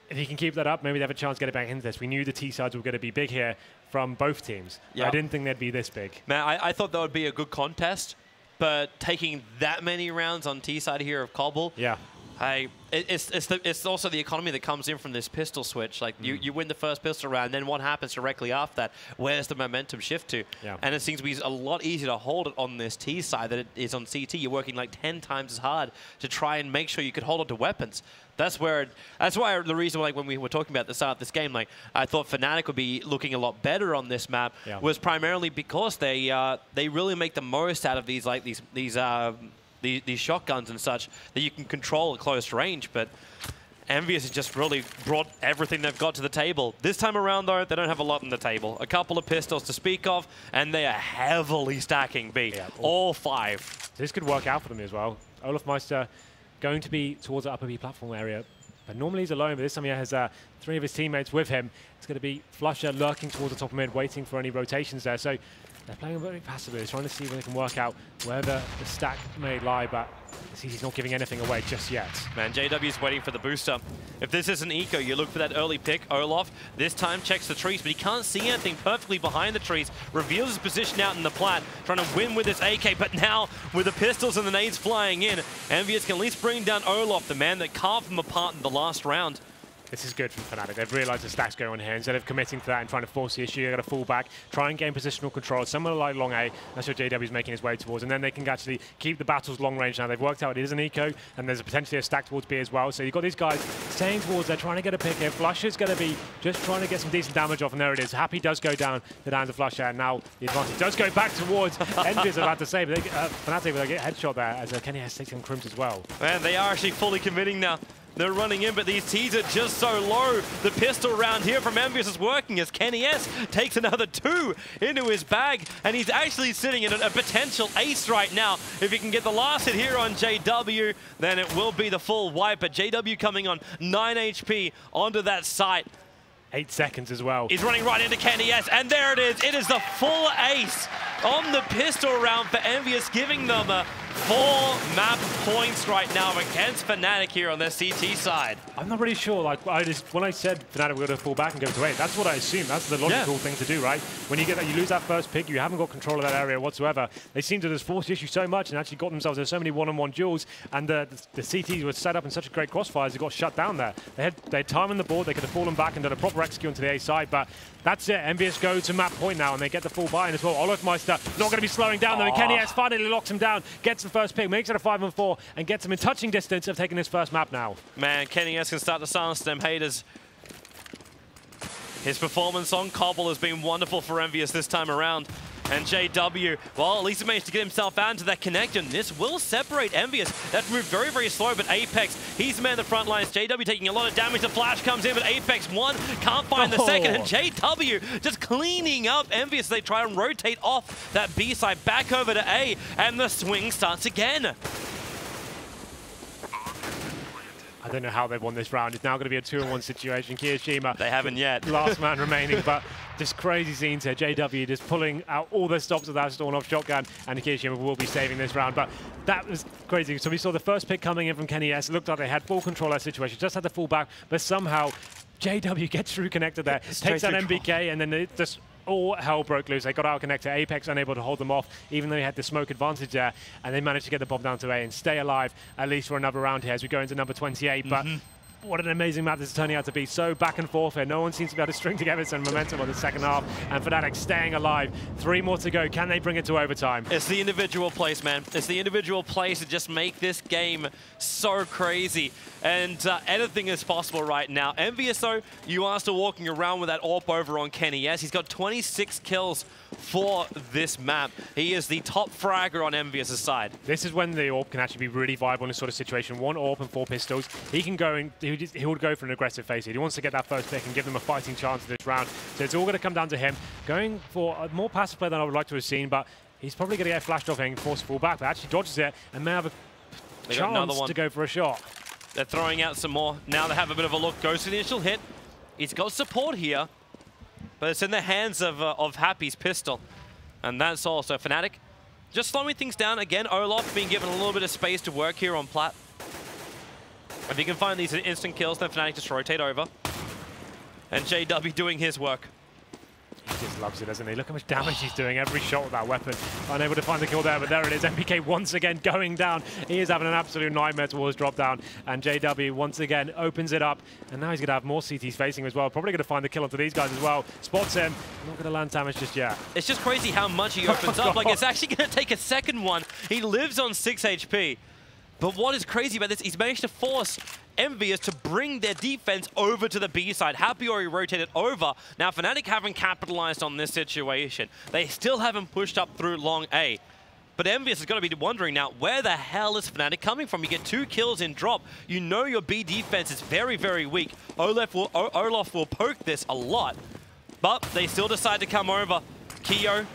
if he can keep that up, maybe they have a chance to get it back into this. We knew the T-sides were going to be big here from both teams. I didn't think they'd be this big. Man, I thought that would be a good contest, but taking that many rounds on T-side here of Cobble, it's also the economy that comes in from this pistol switch. Like you win the first pistol round, then what happens directly after that? Where's the momentum shift to? And it seems to be a lot easier to hold it on this T side than it is on CT. You're working like 10 times as hard to try and make sure you could hold on to weapons. That's why the reason, like when we were talking about at the start of this game, like I thought Fnatic would be looking a lot better on this map was primarily because they really make the most out of these shotguns and such that you can control at close range. But Envyus has just really brought everything they've got to the table. This time around, though, they don't have a lot on the table. A couple of pistols to speak of, and they are heavily stacking B. All 5. This could work out for them as well. Olofmeister going to be towards the upper B platform area, but normally he's alone, but this time he has 3 of his teammates with him. It's going to be Flusher lurking towards the top of mid, waiting for any rotations there. So they're playing very passively. They're trying to see when they can work out where the stack may lie, but he's not giving anything away just yet. Man, JW's waiting for the booster. If this is an eco, you look for that early pick. Olaf this time checks the trees, but he can't see anything perfectly behind the trees. Reveals his position out in the plat, trying to win with this AK, but now with the pistols and the nades flying in, Envyus can at least bring down Olaf, the man that carved them apart in the last round. This is good from Fnatic. They've realized the stack's going on here. Instead of committing to that and trying to force the issue, they've got to fall back, try and gain positional control. Somewhere like long A, that's what JW's making his way towards. And then they can actually keep the battles long range now. They've worked out it is an eco, and there's potentially a stack towards B as well. So you've got these guys staying towards there, trying to get a pick here. Flusher's going to be just trying to get some decent damage off, and there it is. Happy does go down to the hands of Flusher, and now the advantage does go back towards Envyus, about to say, but Fnatic will get a headshot there as Kenny has taken Crims as well. Man, they are actually fully committing now. They're running in, but these T's are just so low. The pistol round here from Envyus is working as Kenny S takes another 2 into his bag, and he's actually sitting in a potential ace right now. If he can get the last hit here on JW, then it will be the full wipe, but JW coming on 9 HP onto that site. 8 seconds as well. He's running right into Kenny S, and there it is. It is the full ace on the pistol round for Envyus, giving them a 4 map points right now against Fnatic here on their CT side. I'm not really sure. Like when I said Fnatic were going to fall back and go to 8, that's what I assumed. That's the logical thing to do, right? When you get that, you lose that first pick, you haven't got control of that area whatsoever. They seem to just force the issue so much and actually got themselves in so many one-on-one duels, and the CTs were set up in such a great crossfires, they got shut down there. They had time on the board, they could have fallen back and done a proper execute onto the A side, but that's it. Envyus go to map point now, and they get the full buy-in as well. Olofmeister not going to be slowing down though, and Kenny S finally locks him down, gets the first pick, makes it a 5-4, and gets him in touching distance of taking his first map now. Man, Kenny S can start to silence them haters. His performance on Cobble has been wonderful for Envyus this time around. And JW, well, at least he managed to get himself out into that connect, and this will separate Envyus. That moved very, very slow, but Apex, he's the man in the front lines. JW taking a lot of damage. The flash comes in, but Apex, one, can't find the second, and JW just cleaning up Envyus. They try and rotate off that B side back over to A, and the swing starts again. I don't know how they've won this round. It's now going to be a 2-on-1 situation. Kiyoshima, they haven't yet. Last man remaining, but just crazy scenes here. JW just pulling out all the stops of that Storm-off shotgun, and Kiyoshima will be saving this round. But that was crazy. So we saw the first pick coming in from Kenny S. It looked like they had full control of that situation, just had the full back, but somehow JW gets through connected there, takes that MBK, and then it just all hell broke loose. They got out connected. Apex unable to hold them off, even though he had the smoke advantage there, and they managed to get the bomb down to A and stay alive, at least for another round here as we go into number 28. But what an amazing map this is turning out to be. So back and forth here. No one seems to be able to string together some momentum on the second half, and Fnatic staying alive. 3 more to go. Can they bring it to overtime? It's the individual plays, man. It's the individual plays that just make this game so crazy. And anything is possible right now. Envyus, though, you are still walking around with that AWP over on Kenny S. He's got 26 kills for this map. He is the top fragger on Envyus' side. This is when the AWP can actually be really viable in this sort of situation. 1 AWP and 4 pistols. He can go and he would go for an aggressive face here. He wants to get that first pick and give them a fighting chance of this round. So it's all going to come down to him going for a more passive play than I would like to have seen, but he's probably going to get flashed off and force a fall back, but actually dodges it and may have a chance to go for a shot. They're throwing out some more. Now they have a bit of a look. Goes for the initial hit. He's got support here, but it's in the hands of Happy's pistol. And that's all. So Fnatic just slowing things down. Again, Olaf being given a little bit of space to work here on Plat. If he can find these instant kills, then Fnatic just rotate over. And JW doing his work. He just loves it, doesn't he? Look how much damage he's doing every shot with that weapon. Unable to find the kill there, but there it is. MPK once again going down. He is having an absolute nightmare towards drop down. And JW once again opens it up. And now he's going to have more CTs facing as well. Probably going to find the kill onto these guys as well. Spots him. Not going to land damage just yet. It's just crazy how much he opens up. Like, it's actually going to take a second one. He lives on 6 HP. But what is crazy about this, he's managed to force Envyus to bring their defense over to the B side. Happy already rotated over. Now, Fnatic haven't capitalized on this situation. They still haven't pushed up through long A. But Envyus is going to be wondering now, where the hell is Fnatic coming from? You get 2 kills in drop. You know your B defense is very, very weak. Olaf will poke this a lot. But they still decide to come over. Kyo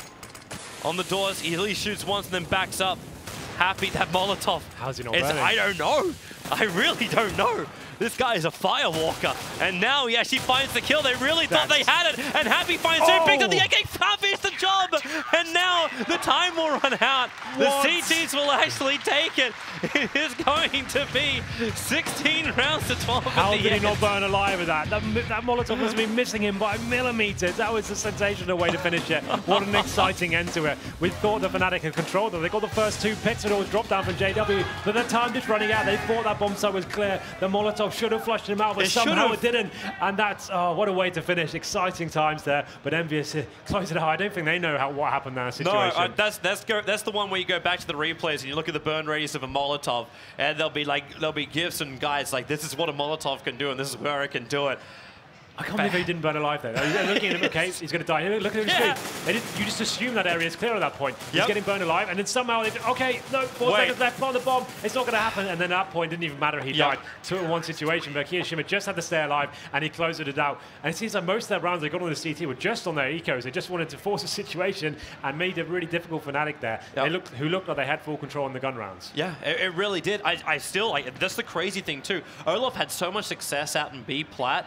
on the doors. He at least shoots once and then backs up. Happy that Molotov. How's he not burning? I don't know. I really don't know. This guy is a firewalker. And now he actually finds the kill. They really thought they had it. And Happy finds it. Picked up the AK. Can't finish the job. And now the time will run out. The CTs will actually take it. It is going to be 16 rounds to 12 How at the did end. he not burn alive with that? That Molotov must have been missing him by millimeters. That was a sensational way to finish it. What an exciting end to it. We thought the Fnatic had controlled it. They got the first 2 picks and it was dropped down from JW. But the time just running out. They thought that bomb site was clear. The Molotov should have flushed him out, but somehow it didn't. And that's, oh, what a way to finish. Exciting times there. But Envyus close it out. I don't think they know what happened in that situation. No, that's the one where you go back to the replays and you look at the burn radius of a Molotov, and there'll be gifs and guides like, this is what a Molotov can do, and this is where it can do it. I can't believe he didn't burn alive there. They're looking at him, okay, he's going to die. Look at his screen. You just assume that area is clear at that point. He's getting burned alive, and then somehow, okay, no, 4 seconds left, plant the bomb. It's not going to happen. And then at that point, it didn't even matter. He died. 2-1 situation, but Kiyoshima just had to stay alive, and he closed it out. And it seems like most of their rounds they got on the CT were just on their ecos. They just wanted to force a situation and made it really difficult for Fnatic there. Who looked like they had full control on the gun rounds. Yeah, it really did. I still, that's the crazy thing too. Olaf had so much success out in B plat.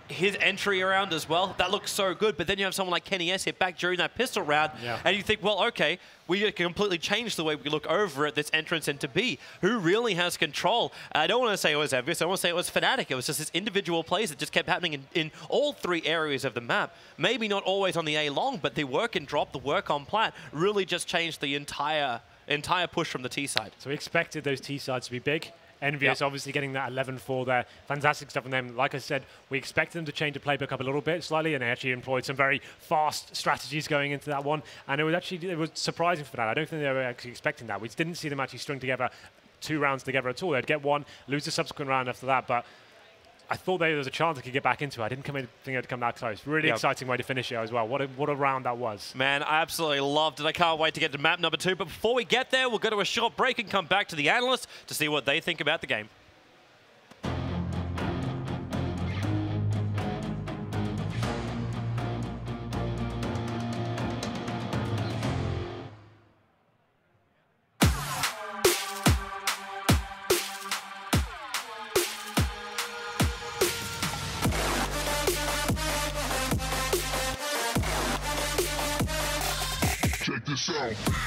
his entry around as well, that looks so good. But then you have someone like Kenny S hit back during that pistol round, and you think, well, okay, we completely changed the way we look over at this entrance into B. Who really has control? I don't want to say it was Envyus, I want to say it was Fnatic. It was just this individual plays that just kept happening in all 3 areas of the map. Maybe not always on the A long, but the work and drop, the work on plat, really just changed the entire push from the T side. So we expected those T sides to be big. Envyus obviously getting that 11-4 there. Fantastic stuff from them. Like I said, we expected them to change the playbook up a little bit slightly, and they actually employed some very fast strategies going into that one. And it was surprising for that. I don't think they were actually expecting that. We didn't see them actually string together 2 rounds together at all. They'd get 1, lose the subsequent round after that. But I thought there was a chance they could get back into it. I didn't think they'd come that close. Really exciting way to finish it as well. What a round that was. Man, I absolutely loved it. I can't wait to get to map number 2. But before we get there, we'll go to a short break and come back to the analysts to see what they think about the game. Check this out.